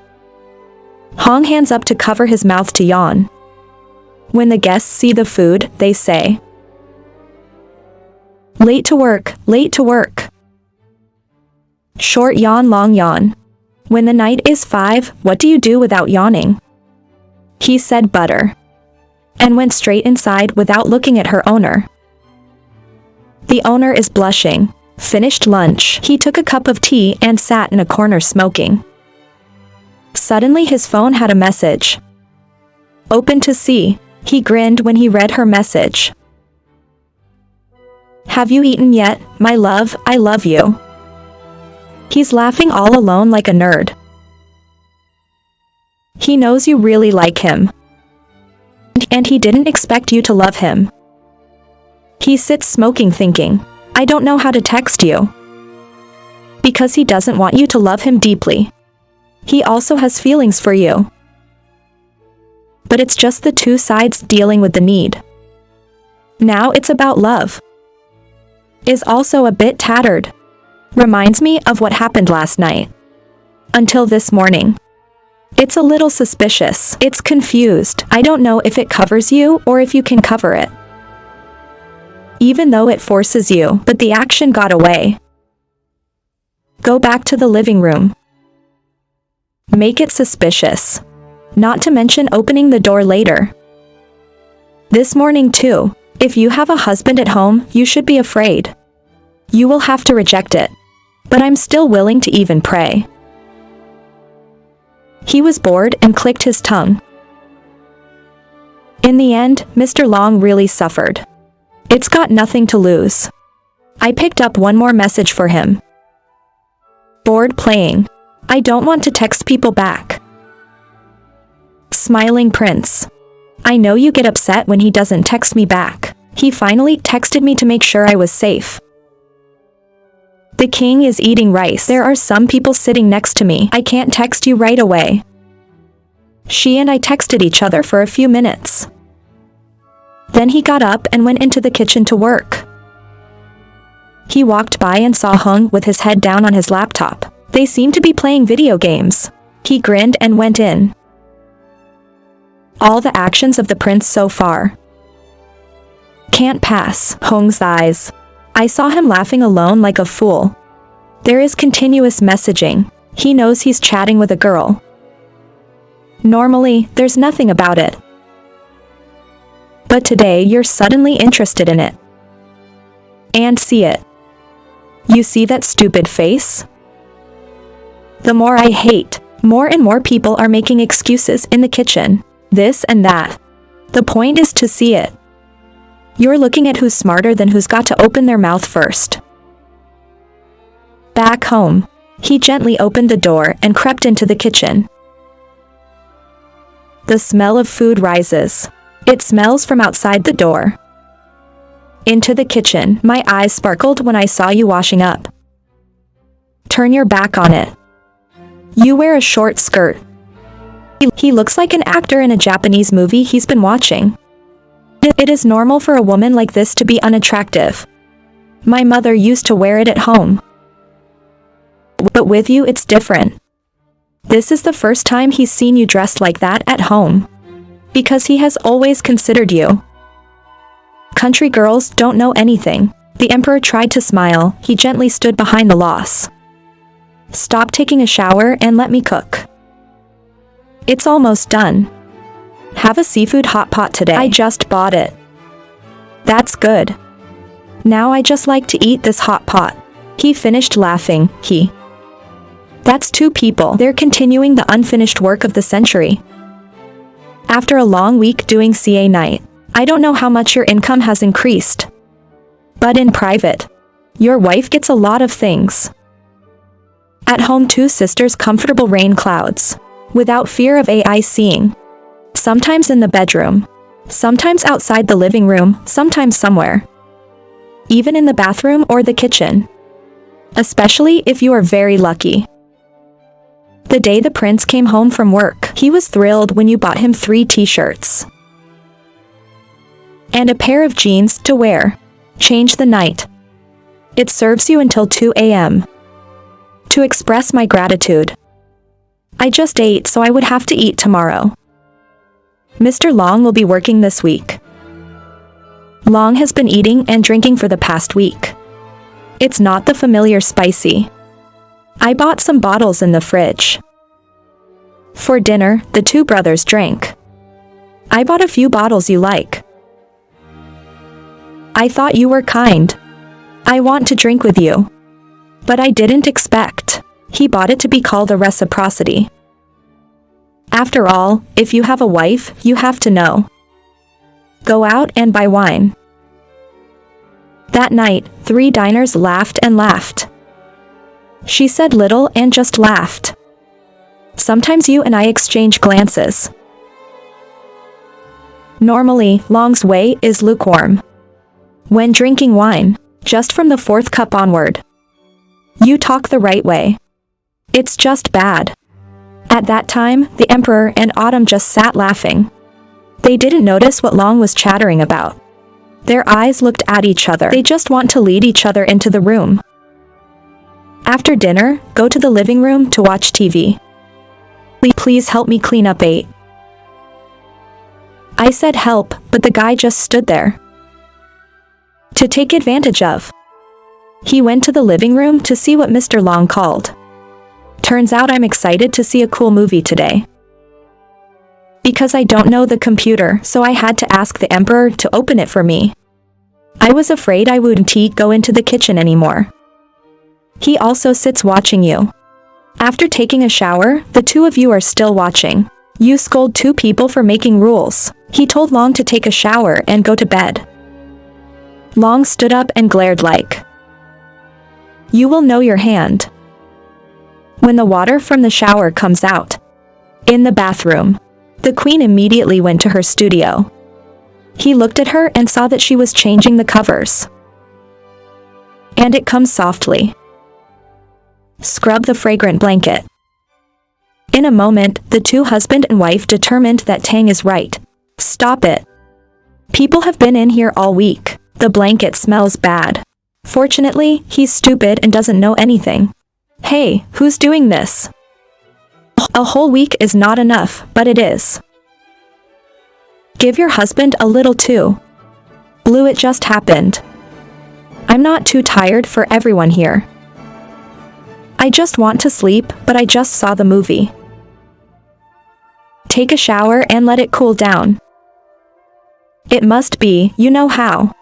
Speaker 1: Hong hands up to cover his mouth to yawn. When the guests see the food, they say, late to work, late to work. Short yawn, long yawn. When the night is 5, what do you do without yawning? He said butter. And went straight inside without looking at her owner. The owner is blushing. Finished lunch. He took a cup of tea and sat in a corner smoking. Suddenly his phone had a message. Open to see. He grinned when he read her message. Have you eaten yet, my love? I love you. He's laughing all alone like a nerd. He knows you really like him. And he didn't expect you to love him. He sits smoking thinking, I don't know how to text you. Because he doesn't want you to love him deeply. He also has feelings for you. But it's just the two sides dealing with the need. Now it's about love. Is also a bit tattered. Reminds me of what happened last night. Until this morning. It's a little suspicious. It's confused. I don't know if it covers you or if you can cover it. Even though it forces you, but the action got away. Go back to the living room. Make it suspicious. Not to mention opening the door later. This morning too. If you have a husband at home, you should be afraid. You will have to reject it. But I'm still willing to even pray. He was bored and clicked his tongue. In the end, Mr. Long really suffered. It's got nothing to lose. I picked up one more message for him. Bored playing. I don't want to text people back. Smiling Prince. I know you get upset when he doesn't text me back. He finally texted me to make sure I was safe. The king is eating rice. There are some people sitting next to me. I can't text you right away. She and I texted each other for a few minutes. Then he got up and went into the kitchen to work. He walked by and saw Hung with his head down on his laptop. They seemed to be playing video games. He grinned and went in. All the actions of the prince so far. Can't pass. Hung's eyes. I saw him laughing alone like a fool. There is continuous messaging. He knows he's chatting with a girl. Normally, there's nothing about it. But today you're suddenly interested in it. And see it. You see that stupid face? The more I hate, more and more people are making excuses in the kitchen, this and that. The point is to see it. You're looking at who's smarter than who's got to open their mouth first. Back home, he gently opened the door and crept into the kitchen. The smell of food rises. It smells from outside the door. Into the kitchen, my eyes sparkled when I saw you washing up. Turn your back on it. You wear a short skirt. He looks like an actor in a Japanese movie he's been watching. It is normal for a woman like this to be unattractive. My mother used to wear it at home. But with you it's different. This is the first time he's seen you dressed like that at home. Because he has always considered you. Country girls don't know anything. The emperor tried to smile. He gently stood behind the loss. Stop taking a shower and let me cook. It's almost done. Have a seafood hot pot today. I just bought it. That's good. Now I just like to eat this hot pot. He finished laughing. That's two people. They're continuing the unfinished work of the century. After a long week doing CA night, I don't know how much your income has increased. But in private, your wife gets a lot of things. At home, two sisters, comfortable rain clouds, without fear of AI seeing. Sometimes in the bedroom, sometimes outside the living room, sometimes somewhere. Even in the bathroom or the kitchen. Especially if you are very lucky. The day the prince came home from work, he was thrilled when you bought him 3 t-shirts. And a pair of jeans to wear. Change the night. It serves you until 2 a.m. To express my gratitude. I just ate, so I would have to eat tomorrow. Mr. Long will be working this week. Long has been eating and drinking for the past week. It's not the familiar spicy. I bought some bottles in the fridge. For dinner, the 2 brothers drank. I bought a few bottles you like. I thought you were kind. I want to drink with you. But I didn't expect. He bought it to be called a reciprocity. After all, if you have a wife, you have to know. Go out and buy wine. That night, 3 diners laughed and laughed. She said little and just laughed. Sometimes you and I exchange glances. Normally, Long's way is lukewarm. When drinking wine, just from the 4th cup onward. You talk the right way. It's just bad. At that time, the emperor and Autumn just sat laughing. They didn't notice what Long was chattering about. Their eyes looked at each other. They just want to lead each other into the room. After dinner, go to the living room to watch TV. Please help me clean up 8. I said help, but the guy just stood there. To take advantage of. He went to the living room to see what Mr. Long called. Turns out I'm excited to see a cool movie today. Because I don't know the computer, so I had to ask the emperor to open it for me. I was afraid I wouldn't go into the kitchen anymore. He also sits watching you. After taking a shower, the 2 of you are still watching. You scold 2 people for making rules. He told Long to take a shower and go to bed. Long stood up and glared like, you will know your hand. When the water from the shower comes out. In the bathroom. The queen immediately went to her studio. He looked at her and saw that she was changing the covers. And it comes softly. Scrub the fragrant blanket. In a moment, the 2 husband and wife determined that Tang is right. Stop it. People have been in here all week. The blanket smells bad. Fortunately, he's stupid and doesn't know anything. Hey, who's doing this? A whole week is not enough, but it is. Give your husband a little too. Blue, it just happened. I'm not too tired for everyone here. I just want to sleep, but I just saw the movie. Take a shower and let it cool down. It must be, you know how.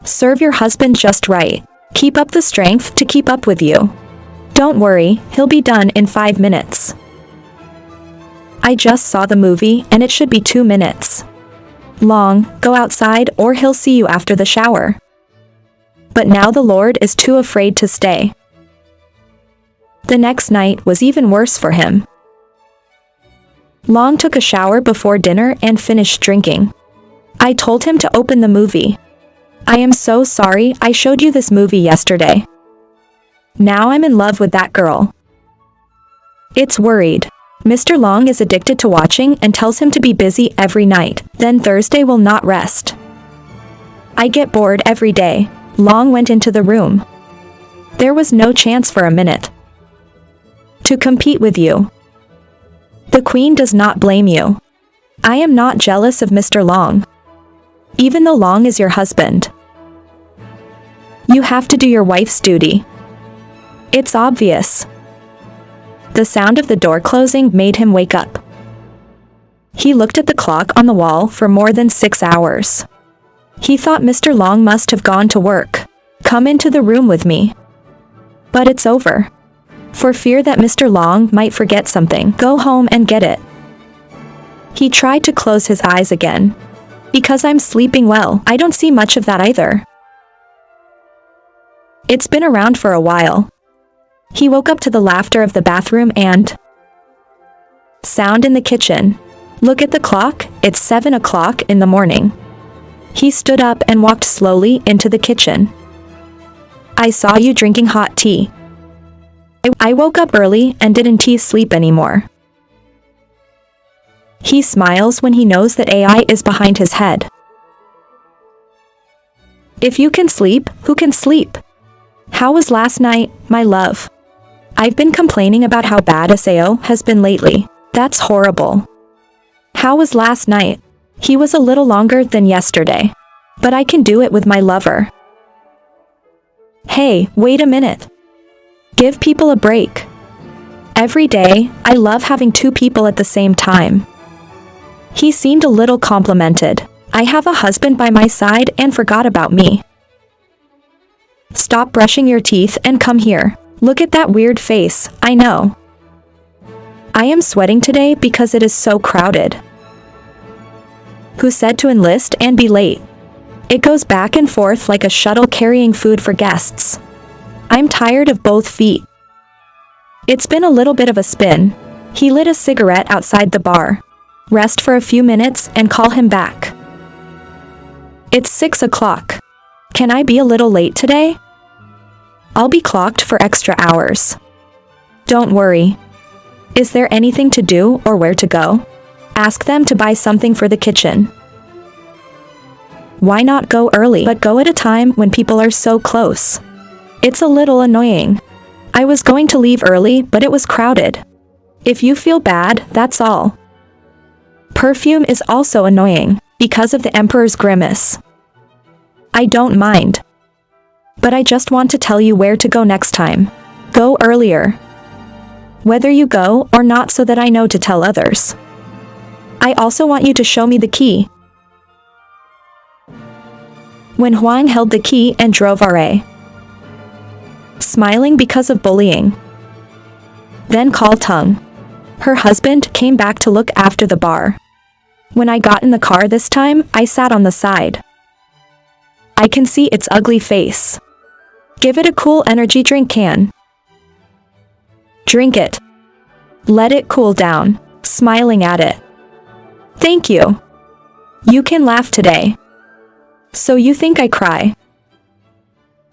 Speaker 1: Serve your husband just right. Keep up the strength to keep up with you. Don't worry, he'll be done in 5 minutes. I just saw the movie and it should be 2 minutes long. Go outside or he'll see you after the shower. But now the Lord is too afraid to stay. The next night was even worse for him. Long took a shower before dinner and finished drinking. I told him to open the movie. I am so sorry I showed you this movie yesterday. Now I'm in love with that girl. It's worried. Mr. Long is addicted to watching and tells him to be busy every night, then Thursday will not rest. I get bored every day. Long went into the room. There was no chance for a minute to compete with you. The Queen does not blame you. I am not jealous of Mr. Long. Even though Long is your husband. You have to do your wife's duty. It's obvious. The sound of the door closing made him wake up. He looked at the clock on the wall for more than 6 hours. He thought Mr. Long must have gone to work. Come into the room with me. But it's over. For fear that Mr. Long might forget something, go home and get it. He tried to close his eyes again. Because I'm sleeping well, I don't see much of that either. It's been around for a while. He woke up to the laughter of the bathroom and sound in the kitchen. Look at the clock, it's 7 o'clock in the morning. He stood up and walked slowly into the kitchen. I saw you drinking hot tea. I woke up early and didn't sleep anymore. He smiles when he knows that AI is behind his head. If you can sleep, who can sleep? How was last night, my love? I've been complaining about how bad SAO has been lately. That's horrible. How was last night? He was a little longer than yesterday. But I can do it with my lover. Hey, wait a minute. Give people a break. Every day, I love having 2 people at the same time. He seemed a little complimented. I have a husband by my side and forgot about me. Stop brushing your teeth and come here. Look at that weird face, I know. I am sweating today because it is so crowded. Who said to enlist and be late? It goes back and forth like a shuttle carrying food for guests. I'm tired of both feet. It's been a little bit of a spin. He lit a cigarette outside the bar. Rest for a few minutes and call him back. It's 6 o'clock. Can I be a little late today? I'll be clocked for extra hours. Don't worry. Is there anything to do or where to go? Ask them to buy something for the kitchen. Why not go early, but go at a time when people are so close? It's a little annoying. I was going to leave early, but it was crowded. If you feel bad, that's all. Perfume is also annoying, because of the Emperor's grimace. I don't mind. But I just want to tell you where to go next time. Go earlier. Whether you go or not so that I know to tell others. I also want you to show me the key. When Huang held the key and drove RA. Smiling because of bullying. Then called Tung. Her husband came back to look after the bar. When I got in the car this time, I sat on the side. I can see its ugly face. Give it a cool energy drink can. Drink it. Let it cool down, smiling at it. Thank you. You can laugh today. So you think I cry?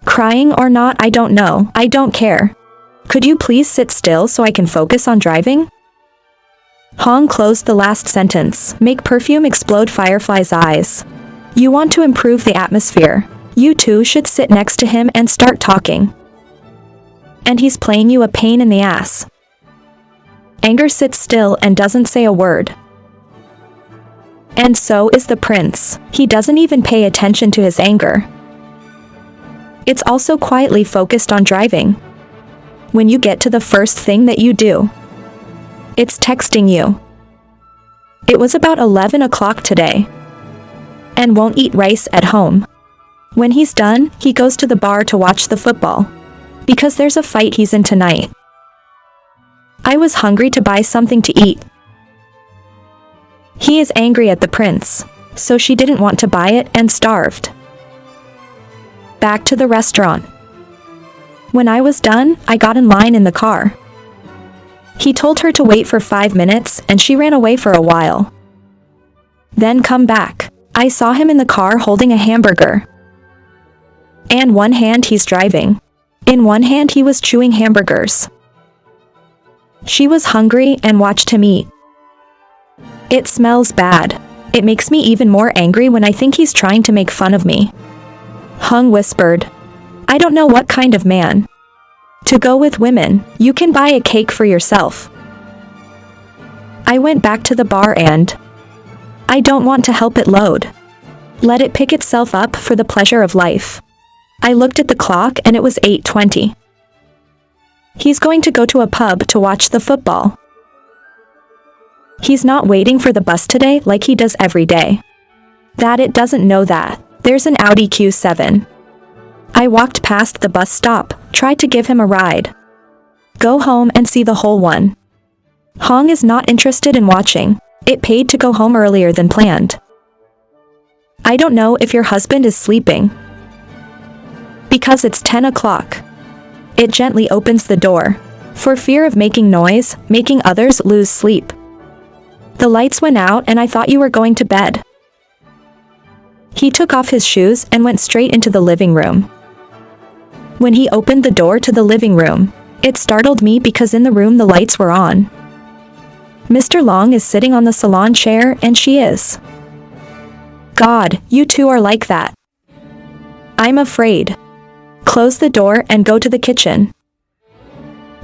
Speaker 1: Crying or not, I don't know. I don't care. Could you please sit still so I can focus on driving? Hong closed the last sentence. Make perfume explode Firefly's eyes. You want to improve the atmosphere. You two should sit next to him and start talking. And he's playing you a pain in the ass. Anger sits still and doesn't say a word. And so is the prince. He doesn't even pay attention to his anger. It's also quietly focused on driving. When you get to the first thing that you do, it's texting you. It was about 11 o'clock today. And won't eat rice at home. When he's done, he goes to the bar to watch the football. Because there's a fight he's in tonight. I was hungry to buy something to eat. He is angry at the prince, so she didn't want to buy it and starved. Back to the restaurant. When I was done, I got in line in the car. He told her to wait for 5 minutes and she ran away for a while. Then come back. I saw him in the car holding a hamburger. And one hand he's driving. In one hand he was chewing hamburgers. She was hungry and watched him eat. It smells bad. It makes me even more angry when I think he's trying to make fun of me. Hung whispered. I don't know what kind of man. To go with women, you can buy a cake for yourself. I went back to the bar and I don't want to help it load. Let it pick itself up for the pleasure of life. I looked at the clock and it was 8:20. He's going to go to a pub to watch the football. He's not waiting for the bus today like he does every day. That it doesn't know that. There's an Audi Q7. I walked past the bus stop, tried to give him a ride. Go home and see the whole one. Hong is not interested in watching. It paid to go home earlier than planned. I don't know if your husband is sleeping. Because it's 10 o'clock. It gently opens the door. For fear of making noise, making others lose sleep. The lights went out and I thought you were going to bed. He took off his shoes and went straight into the living room. When he opened the door to the living room, it startled me because in the room the lights were on. Mr. Long is sitting on the salon chair and she is. God, you two are like that. I'm afraid. Close the door and go to the kitchen.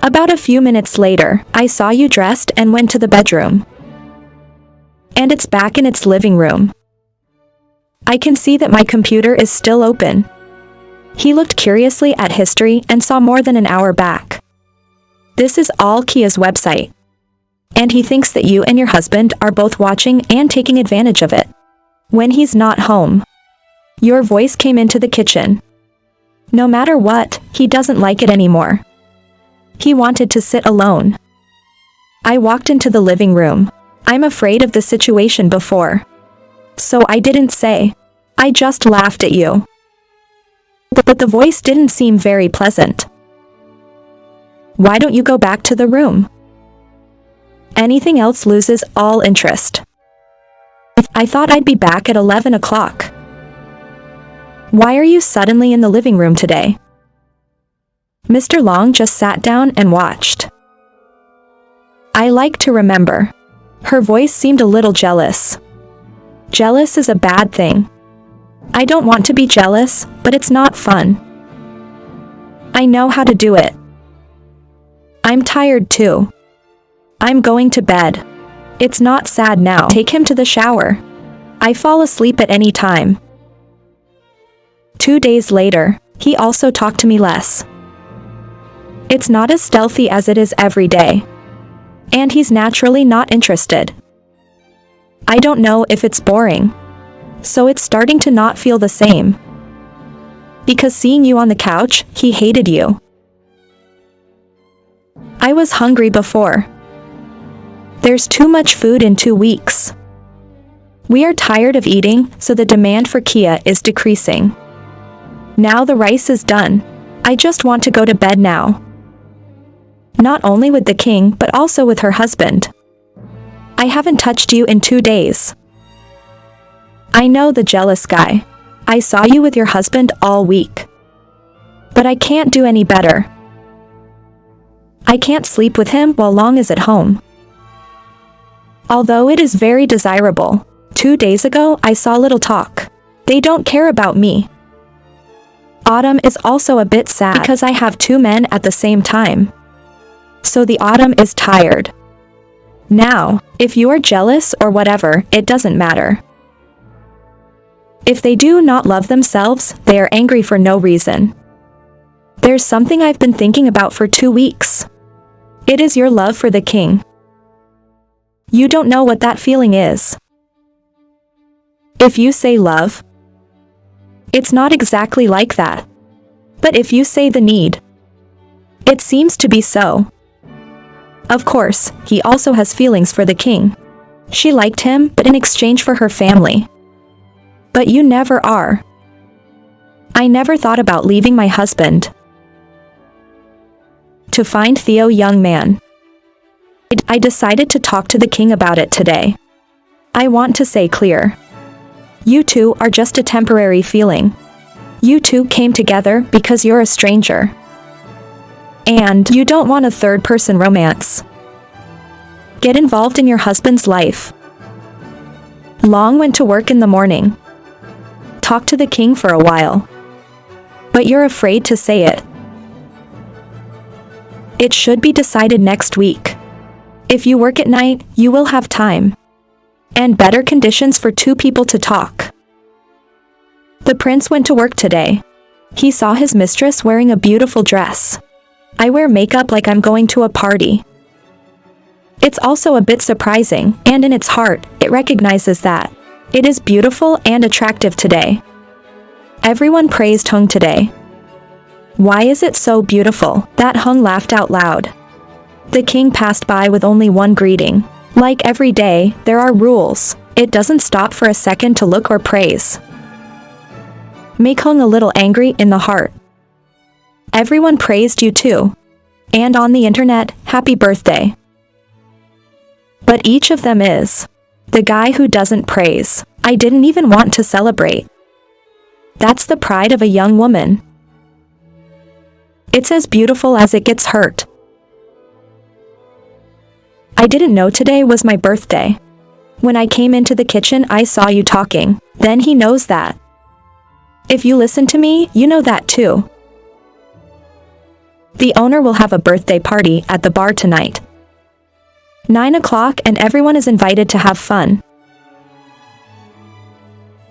Speaker 1: About a few minutes later, I saw you dressed and went to the bedroom. And it's back in its living room. I can see that my computer is still open. He looked curiously at history and saw more than an hour back. This is all Kia's website. And he thinks that you and your husband are both watching and taking advantage of it. When he's not home. Your voice came into the kitchen. No matter what, he doesn't like it anymore. He wanted to sit alone. I walked into the living room. I'm afraid of the situation before. So I didn't say. I just laughed at you. But the voice didn't seem very pleasant. Why don't you go back to the room? Anything else loses all interest. I thought I'd be back at 11 o'clock. Why are you suddenly in the living room today? Mr. Long just sat down and watched. I like to remember. Her voice seemed a little jealous. Jealous is a bad thing. I don't want to be jealous, but it's not fun. I know how to do it. I'm tired too. I'm going to bed. It's not sad now. Take him to the shower. I fall asleep at any time. 2 days later, he also talked to me less. It's not as stealthy as it is every day. And he's naturally not interested. I don't know if it's boring. So it's starting to not feel the same. Because seeing you on the couch, he hated you. I was hungry before. There's too much food in 2 weeks. We are tired of eating, so the demand for Kia is decreasing. Now the rice is done. I just want to go to bed now. Not only with the king, but also with her husband. I haven't touched you in 2 days. I know the jealous guy. I saw you with your husband all week. But I can't do any better. I can't sleep with him while Long is at home. Although it is very desirable. 2 days ago I saw little talk. They don't care about me. Autumn is also a bit sad because I have two men at the same time. So the autumn is tired. Now, if you are jealous or whatever, it doesn't matter. If they do not love themselves, they are angry for no reason. There's something I've been thinking about for 2 weeks. It is your love for the king. You don't know what that feeling is. If you say love, it's not exactly like that. But if you say the need, it seems to be so. Of course, he also has feelings for the king. She liked him, but in exchange for her family. But you never are. I never thought about leaving my husband to find Theo, young man. I decided to talk to the king about it today. I want to say clear. You two are just a temporary feeling. You two came together because you're a stranger. And you don't want a third-person romance. Get involved in your husband's life. Long went to work in the morning. Talk to the king for a while. But you're afraid to say it. It should be decided next week. If you work at night, you will have time. And better conditions for two people to talk. The prince went to work today. He saw his mistress wearing a beautiful dress. I wear makeup like I'm going to a party. It's also a bit surprising, and in its heart, it recognizes that it is beautiful and attractive today. Everyone praised Hung today. Why is it so beautiful? That Hung laughed out loud. The king passed by with only one greeting. Like every day, there are rules. It doesn't stop for a second to look or praise. Make Hung a little angry in the heart. Everyone praised you too. And on the internet, happy birthday. But each of them is the guy who doesn't praise. I didn't even want to celebrate. That's the pride of a young woman. It's as beautiful as it gets hurt. I didn't know today was my birthday. When I came into the kitchen, I saw you talking. Then he knows that. If you listen to me, you know that too. The owner will have a birthday party at the bar tonight. 9 o'clock and everyone is invited to have fun.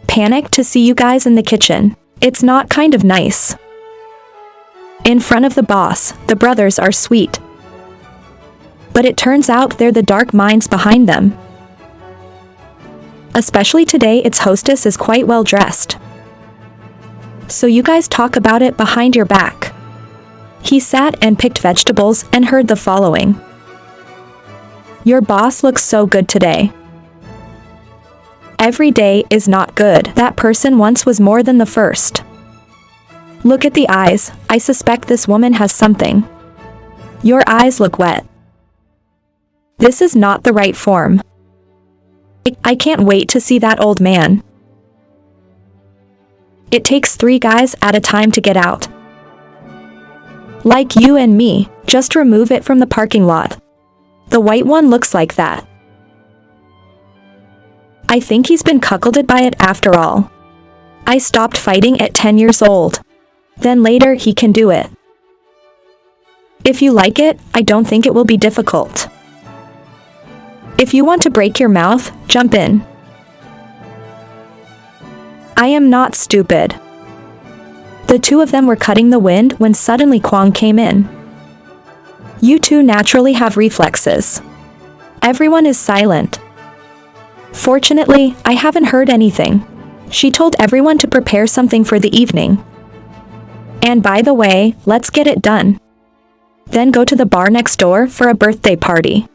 Speaker 1: Panic to see you guys in the kitchen. It's not kind of nice. In front of the boss, the brothers are sweet. But it turns out they're the dark minds behind them. Especially today, its hostess is quite well dressed. So you guys talk about it behind your back. He sat and picked vegetables and heard the following. Your boss looks so good today. Every day is not good. That person once was more than the first. Look at the eyes. I suspect this woman has something. Your eyes look wet. This is not the right form. I can't wait to see that old man. It takes 3 guys at a time to get out. Like you and me, just remove it from the parking lot. The white one looks like that. I think he's been cuckolded by it after all. I stopped fighting at 10 years old. Then later he can do it. If you like it, I don't think it will be difficult. If you want to break your mouth, jump in. I am not stupid. The two of them were cutting the wind when suddenly Kwang came in. You two naturally have reflexes. Everyone is silent. Fortunately, I haven't heard anything. She told everyone to prepare something for the evening. And by the way, let's get it done. Then go to the bar next door for a birthday party.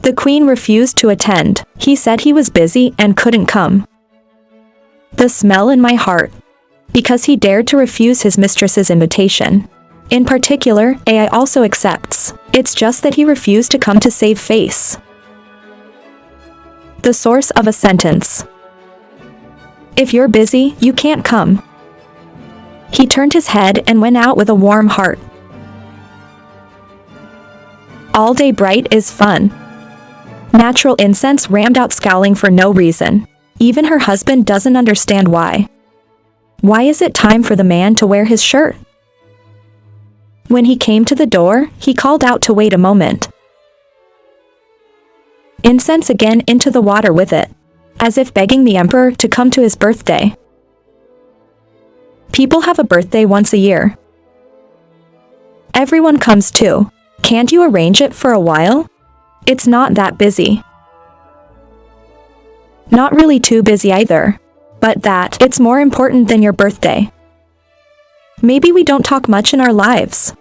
Speaker 1: The queen refused to attend. He said he was busy and couldn't come. The smell in my heart. Because he dared to refuse his mistress's invitation. In particular, AI also accepts. It's just that he refused to come to save face. The source of a sentence. If you're busy, you can't come. He turned his head and went out with a warm heart. All day bright is fun. Natural incense rammed out scowling for no reason. Even her husband doesn't understand why. Why is it time for the man to wear his shirt? When he came to the door, he called out to wait a moment. Incense again into the water with it, as if begging the emperor to come to his birthday. People have a birthday once a year. Everyone comes too. Can't you arrange it for a while? It's not that busy. Not really too busy either, but that it's more important than your birthday. Maybe we don't talk much in our lives.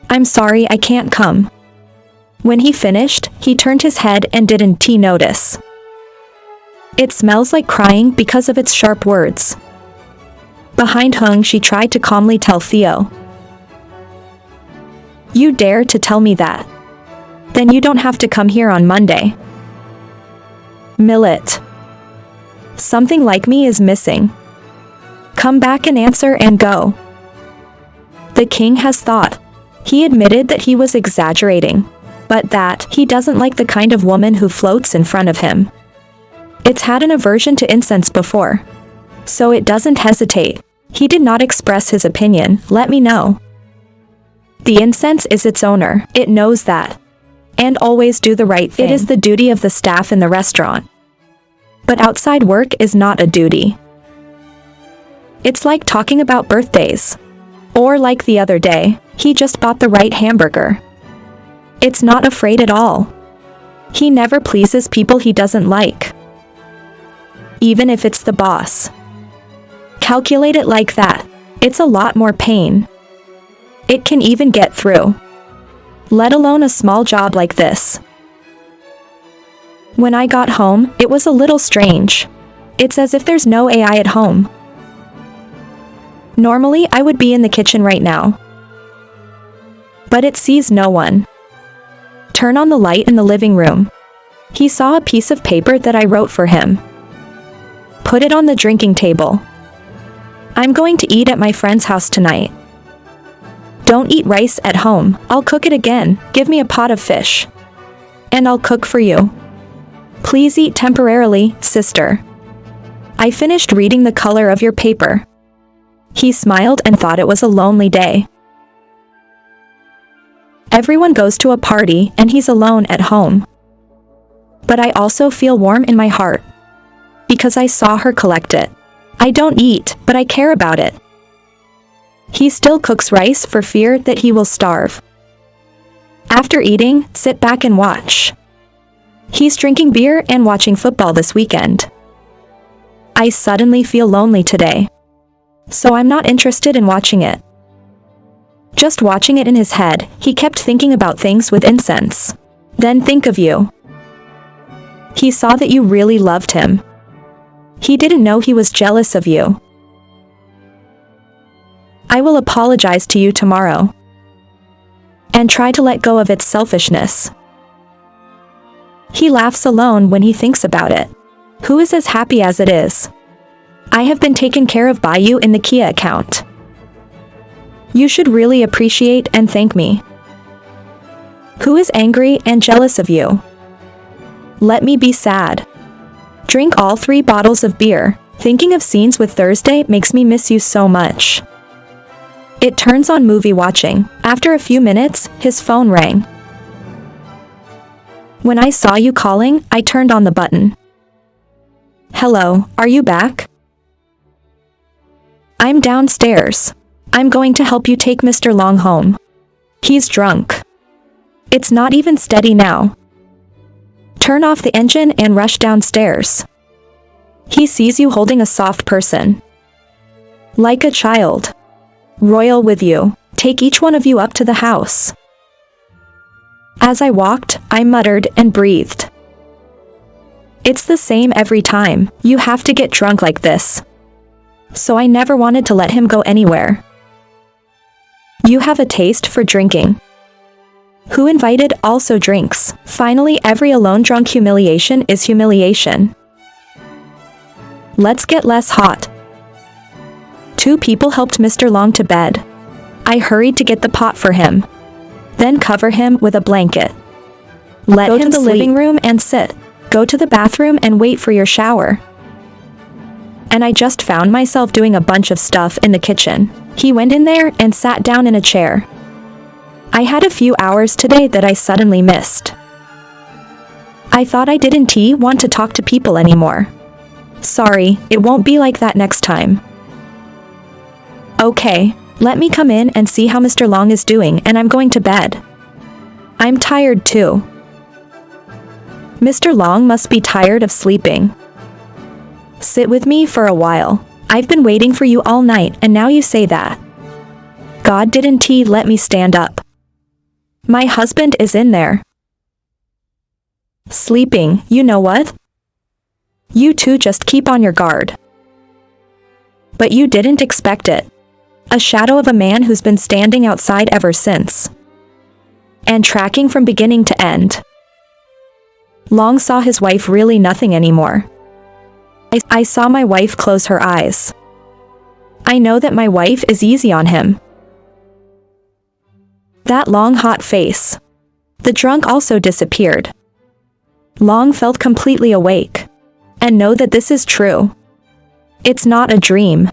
Speaker 1: I'm sorry I can't come. When he finished, he turned his head and didn't notice. It smells like crying because of its sharp words. Behind Hung, she tried to calmly tell Theo. You dare to tell me that? Then you don't have to come here on Monday. Millet. Something like me is missing. Come back and answer and go. The king has thought. He admitted that he was exaggerating, but that he doesn't like the kind of woman who floats in front of him. It's had an aversion to incense before, so it doesn't hesitate. He did not express his opinion, let me know. The incense is its owner, it knows that. And always do the right thing. It is the duty of the staff in the restaurant. But outside work is not a duty. It's like talking about birthdays. Or like the other day, he just bought the right hamburger. It's not afraid at all. He never pleases people he doesn't like. Even if it's the boss. Calculate it like that. It's a lot more pain. It can even get through. Let alone a small job like this. When I got home, it was a little strange. It's as if there's no AI at home. Normally, I would be in the kitchen right now. But it sees no one. Turn on the light in the living room. He saw a piece of paper that I wrote for him. Put it on the drinking table. I'm going to eat at my friend's house tonight. Don't eat rice at home, I'll cook it again, give me a pot of fish. And I'll cook for you. Please eat temporarily, sister. I finished reading the color of your paper. He smiled and thought it was a lonely day. Everyone goes to a party and he's alone at home. But I also feel warm in my heart. Because I saw her collect it. I don't eat, but I care about it. He still cooks rice for fear that he will starve. After eating, sit back and watch. He's drinking beer and watching football this weekend. I suddenly feel lonely today. So I'm not interested in watching it. Just watching it in his head, he kept thinking about things with incense. Then think of you. He saw that you really loved him. He didn't know he was jealous of you. I will apologize to you tomorrow. And try to let go of its selfishness. He laughs alone when he thinks about it. Who is as happy as it is? I have been taken care of by you in the Kia account. You should really appreciate and thank me. Who is angry and jealous of you? Let me be sad. Drink all 3 bottles of beer. Thinking of scenes with Thursday makes me miss you so much. It turns on movie watching. After a few minutes, his phone rang. When I saw you calling, I turned on the button. Hello, are you back? I'm downstairs. I'm going to help you take Mr. Long home. He's drunk. It's not even steady now. Turn off the engine and rush downstairs. He sees you holding a soft person. Like a child. Royal with you. Take each one of you up to the house. As I walked, I muttered and breathed. It's the same every time. You have to get drunk like this. So I never wanted to let him go anywhere. You have a taste for drinking. Who invited also drinks. Finally, every alone drunk humiliation is humiliation. Let's get less hot. 2 people helped Mr. Long to bed. I hurried to get the pot for him. Then cover him with a blanket. Let him to the living room and sit. Go to the bathroom and wait for your shower. and I just found myself doing a bunch of stuff in the kitchen. He went in there and sat down in a chair. I had a few hours today that I suddenly missed. I thought I didn't want to talk to people anymore. Sorry, it won't be like that next time. Okay, let me come in and see how Mr. Long is doing, and I'm going to bed. I'm tired too. Mr. Long must be tired of sleeping. Sit with me for a while. I've been waiting for you all night, and now you say that. God didn't let me stand up. My husband is in there. Sleeping, you know what? You two just keep on your guard. But you didn't expect it. A shadow of a man who's been standing outside ever since. And tracking from beginning to end. Long saw his wife really nothing anymore. I saw my wife close her eyes. I know that my wife is easy on him. That long hot face. The drunk also disappeared. Long felt completely awake. And know that this is true. It's not a dream.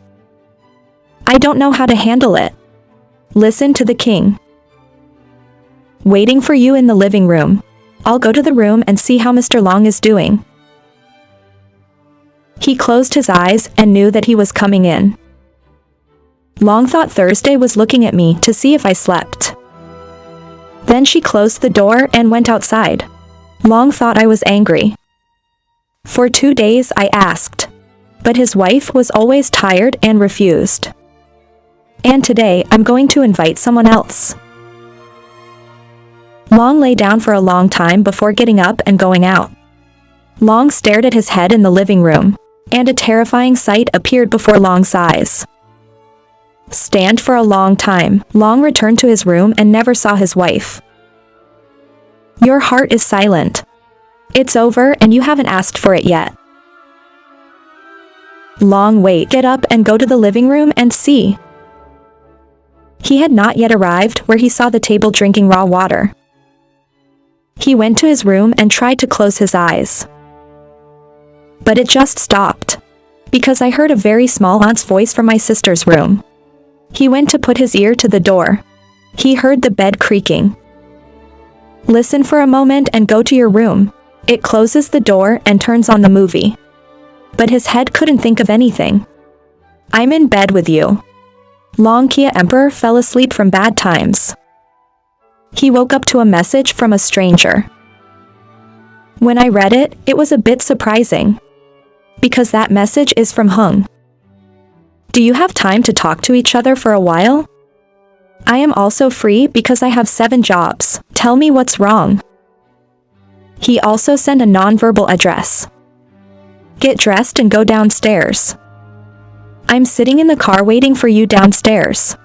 Speaker 1: I don't know how to handle it. Listen to the king. Waiting for you in the living room. I'll go to the room and see how Mr. Long is doing. He closed his eyes and knew that he was coming in. Long thought Thursday was looking at me to see if I slept. Then she closed the door and went outside. Long thought I was angry. For 2 days I asked. But his wife was always tired and refused. And today I'm going to invite someone else. Long lay down for a long time before getting up and going out. Long stared at his head in the living room, and a terrifying sight appeared before Long's eyes. Stand for a long time. Long returned to his room and never saw his wife. Your heart is silent. It's over and you haven't asked for it yet. Long wait. Get up and go to the living room and see. He had not yet arrived where he saw the table drinking raw water. He went to his room and tried to close his eyes. But it just stopped. Because I heard a very small aunt's voice from my sister's room. He went to put his ear to the door. He heard the bed creaking. Listen for a moment and go to your room. It closes the door and turns on the movie. But his head couldn't think of anything. I'm in bed with you. Long Kia Emperor fell asleep from bad times. He woke up to a message from a stranger. When I read it, it was a bit surprising. Because that message is from Hung. Do you have time to talk to each other for a while? I am also free because I have 7 jobs. Tell me what's wrong. He also sent a non-verbal address. Get dressed and go downstairs. I'm sitting in the car waiting for you downstairs.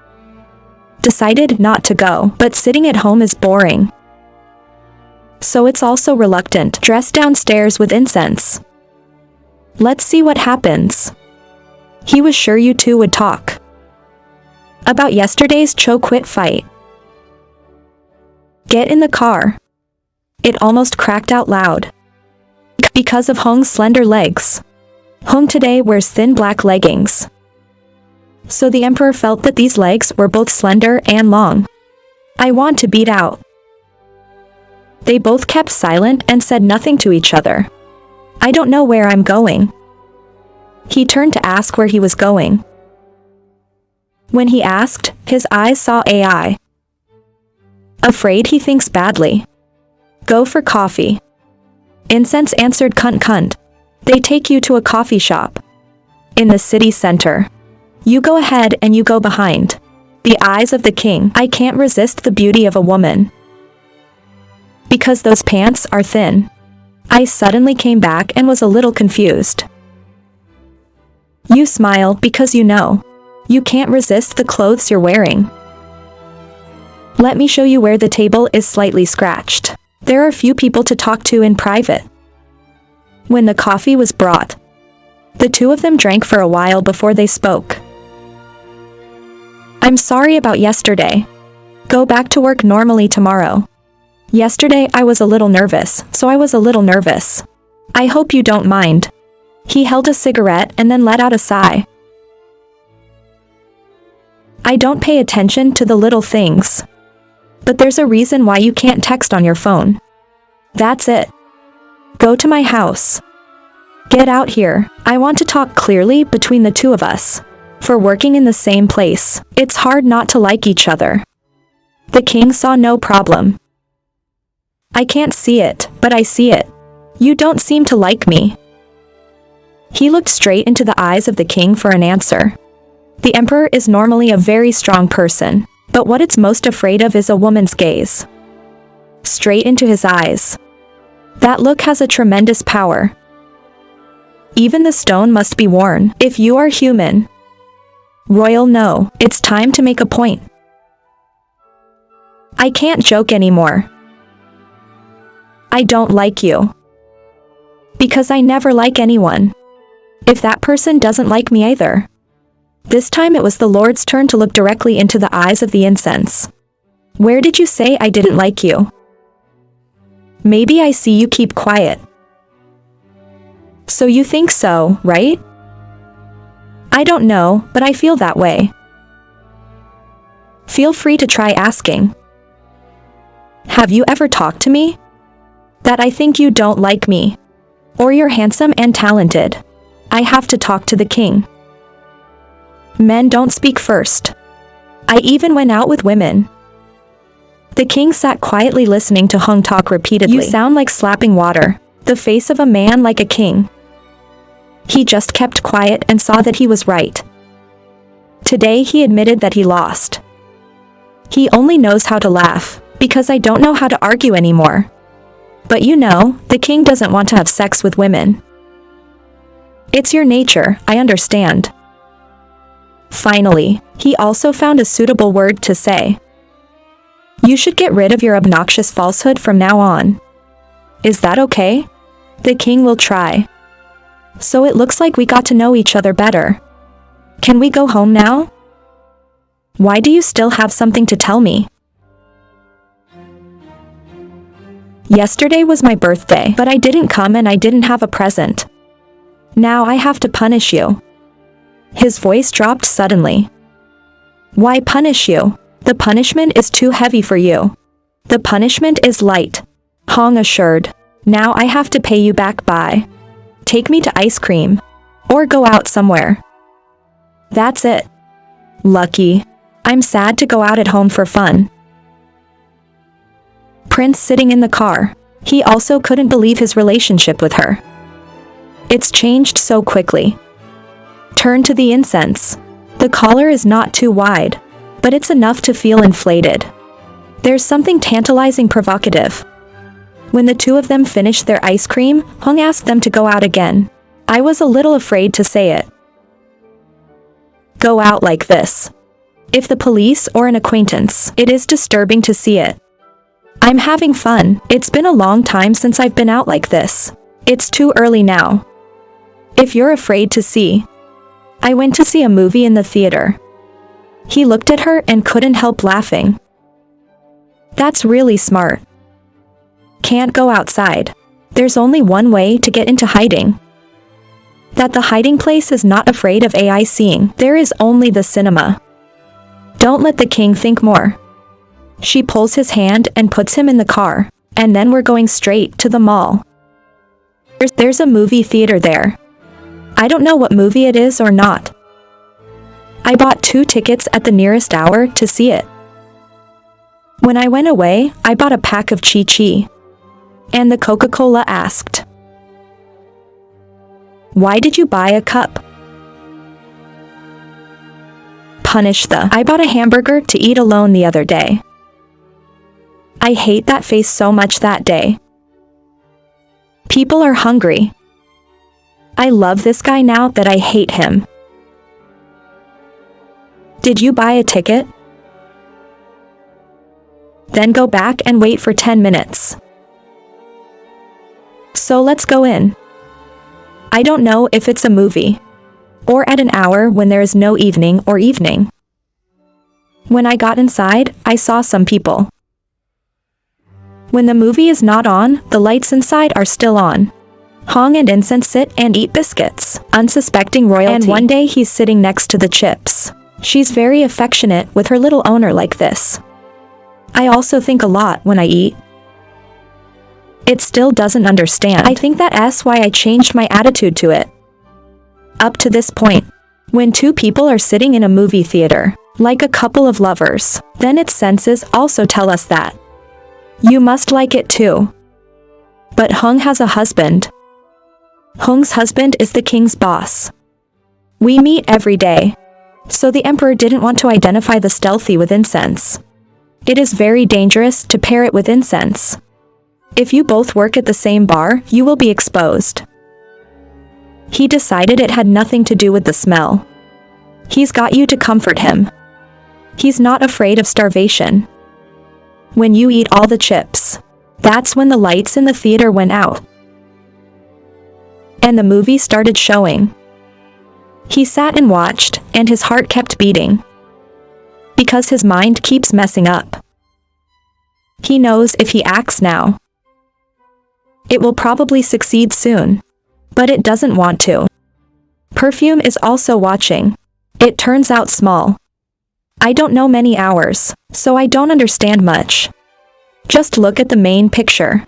Speaker 1: Decided not to go, but sitting at home is boring. So it's also reluctant. Dress downstairs with incense. Let's see what happens. He was sure you two would talk. About yesterday's Cho-Quit fight. Get in the car. It almost cracked out loud. Because of Hung's slender legs. Hung today wears thin black leggings. So the emperor felt that these legs were both slender and long. I want to beat out. They both kept silent and said nothing to each other. I don't know where I'm going. He turned to ask where he was going. When he asked, his eyes saw AI. Afraid he thinks badly. Go for coffee. Incense answered cunt cunt. They take you to a coffee shop. In the city center. You go ahead and you go behind. The eyes of the king. I can't resist the beauty of a woman. Because those pants are thin. I suddenly came back and was a little confused. You smile because you know. You can't resist the clothes you're wearing. Let me show you where the table is slightly scratched. There are few people to talk to in private. When the coffee was brought, the two of them drank for a while before they spoke. I'm sorry about yesterday. Go back to work normally tomorrow. Yesterday I was a little nervous, so I was a little nervous. I hope you don't mind. He held a cigarette and then let out a sigh. I don't pay attention to the little things. But there's a reason why you can't text on your phone. That's it. Go to my house. Get out here. I want to talk clearly between the two of us. For working in the same place, it's hard not to like each other. The king saw no problem. I can't see it, but I see it. You don't seem to like me. He looked straight into the eyes of the king for an answer. The emperor is normally a very strong person, but what it's most afraid of is a woman's gaze. Straight into his eyes. That look has a tremendous power. Even the stone must be worn, if you are human. Royal, no, it's time to make a point. I can't joke anymore. I don't like you. Because I never like anyone. If that person doesn't like me either. This time it was the Lord's turn to look directly into the eyes of the incense. Where did you say I didn't like you? Maybe I see you keep quiet. So you think so, right? I don't know, but I feel that way. Feel free to try asking. Have you ever talked to me? That I think you don't like me. Or you're handsome and talented. I have to talk to the king. Men don't speak first. I even went out with women. The king sat quietly listening to Hung talk repeatedly. You sound like slapping water. The face of a man like a king. He just kept quiet and saw that he was right. Today he admitted that he lost. He only knows how to laugh, because I don't know how to argue anymore. But you know, the king doesn't want to have sex with women. It's your nature, I understand. Finally, he also found a suitable word to say. You should get rid of your obnoxious falsehood from now on. Is that okay? The king will try. So it looks like we got to know each other better. Can we go home now? Why do you still have something to tell me? Yesterday was my birthday, but I didn't come and I didn't have a present. Now I have to punish you. His voice dropped suddenly. Why punish you? The punishment is too heavy for you. The punishment is light. Hong assured. Now I have to pay you back by. Take me to ice cream. Or go out somewhere. That's it. Lucky. I'm sad to go out at home for fun. Prince sitting in the car. He also couldn't believe his relationship with her. It's changed so quickly. Turn to the incense. The collar is not too wide, but it's enough to feel inflated. There's something tantalizing provocative. When the two of them finished their ice cream, Hung asked them to go out again. I was a little afraid to say it. Go out like this. If the police or an acquaintance, it is disturbing to see it. I'm having fun. It's been a long time since I've been out like this. It's too early now. If you're afraid to see. I went to see a movie in the theater. He looked at her and couldn't help laughing. That's really smart. Can't go outside. There's only one way to get into hiding. That the hiding place is not afraid of AI seeing. There is only the cinema. Don't let the king think more. She pulls his hand and puts him in the car, and then we're going straight to the mall. There's a movie theater there. I don't know what movie it is or not. I bought 2 tickets at the nearest hour to see it. When I went away, I bought a pack of Chi-Chi. And the Coca-Cola asked. Why did you buy a cup? Punish the. I bought a hamburger to eat alone the other day. I hate that face so much that day. People are hungry. I love this guy now that I hate him. Did you buy a ticket? Then go back and wait for 10 minutes. So let's go in. I don't know if it's a movie. Or at an hour when there is no evening or evening. When I got inside, I saw some people. When the movie is not on, the lights inside are still on. Hong and Incense sit and eat biscuits, unsuspecting royalty. And one day he's sitting next to the chips. She's very affectionate with her little owner like this. I also think a lot when I eat. It still doesn't understand. I think that's why I changed my attitude to it. Up to this point, when two people are sitting in a movie theater, like a couple of lovers, then its senses also tell us that you must like it too. But Hong has a husband. Hong's husband is the king's boss. We meet every day. So the emperor didn't want to identify the stealthy with incense. It is very dangerous to pair it with incense. If you both work at the same bar, you will be exposed. He decided it had nothing to do with the smell. He's got you to comfort him. He's not afraid of starvation. When you eat all the chips, that's when the lights in the theater went out. And the movie started showing. He sat and watched, and his heart kept beating. Because his mind keeps messing up. He knows if he acts now, it will probably succeed soon. But it doesn't want to. Perfume is also watching. It turns out small. I don't know many hours, so I don't understand much. Just look at the main picture.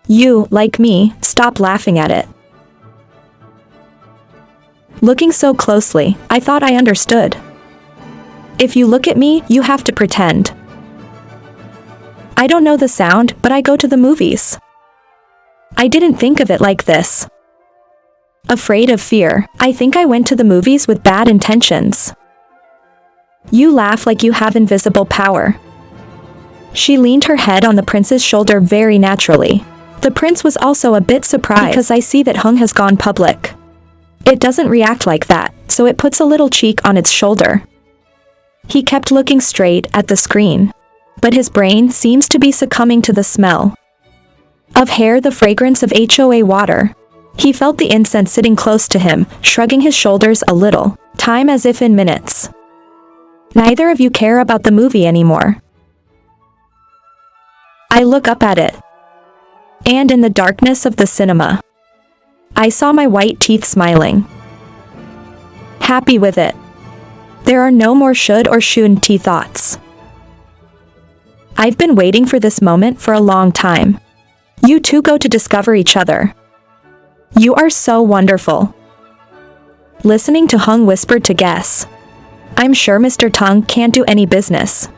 Speaker 1: You, like me, stop laughing at it. Looking so closely, I thought I understood. If you look at me, you have to pretend. I don't know the sound, but I go to the movies. I didn't think of it like this. Afraid of fear, I think I went to the movies with bad intentions. You laugh like you have invisible power. She leaned her head on the prince's shoulder very naturally. The prince was also a bit surprised because I see that Hong has gone public. It doesn't react like that, so it puts a little cheek on its shoulder. He kept looking straight at the screen, but his brain seems to be succumbing to the smell of hair, the fragrance of HOA water. He felt the incense sitting close to him, shrugging his shoulders a little, time as if in minutes. Neither of you care about the movie anymore. I look up at it. And in the darkness of the cinema, I saw my white teeth smiling. Happy with it. There are no more should or shouldn't thoughts. I've been waiting for this moment for a long time. You two go to discover each other. You are so wonderful. Listening to Hung whispered to Guess. I'm sure Mr. Tung can't do any business.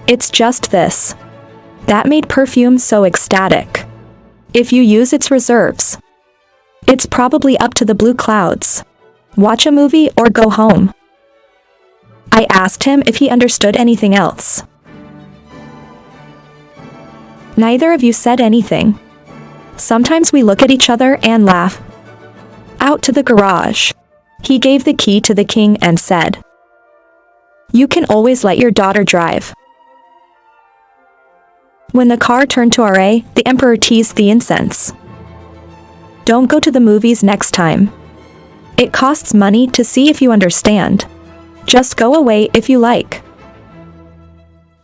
Speaker 1: It's just this. That made Perfume so ecstatic. If you use its reserves, it's probably up to the blue clouds. Watch a movie or go home. I asked him if he understood anything else. Neither of you said anything. Sometimes we look at each other and laugh. Out to the garage. He gave the key to the king and said, "You can always let your daughter drive." When the car turned to RA, the emperor teased the incense. Don't go to the movies next time. It costs money to see if you understand. Just go away if you like.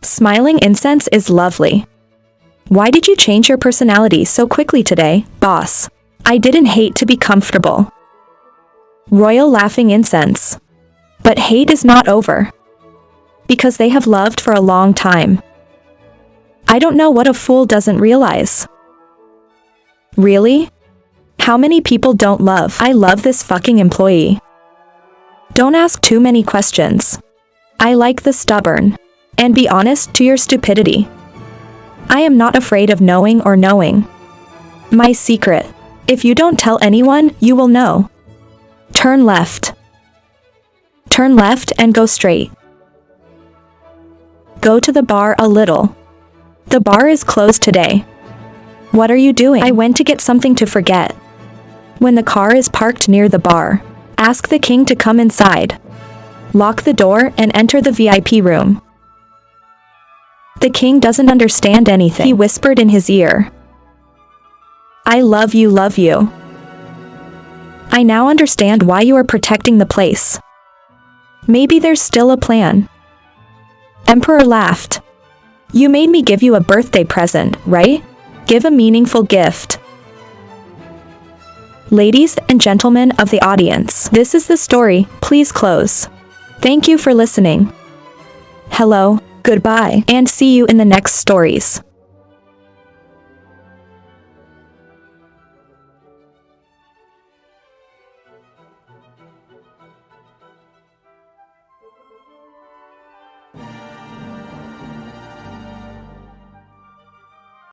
Speaker 1: Smiling incense is lovely. Why did you change your personality so quickly today, boss? I didn't hate to be comfortable. Royal laughing incense. But hate is not over. Because they have loved for a long time. I don't know what a fool doesn't realize. Really? How many people don't love? I love this fucking employee. Don't ask too many questions. I like the stubborn. And be honest to your stupidity. I am not afraid of knowing or knowing. My secret. If you don't tell anyone, you will know. Turn left. Turn left and go straight. Go to the bar a little. The bar is closed today. What are you doing? I went to get something to forget. When the car is parked near the bar, ask the king to come inside. Lock the door and enter the VIP room. The king doesn't understand anything. He whispered in his ear. I love you, love you. I now understand why you are protecting the place. Maybe there's still a plan. Emperor laughed. You made me give you a birthday present, right? Give a meaningful gift. Ladies and gentlemen of the audience, this is the story. Please close. Thank you for listening. Hello, goodbye, and see you in the next stories.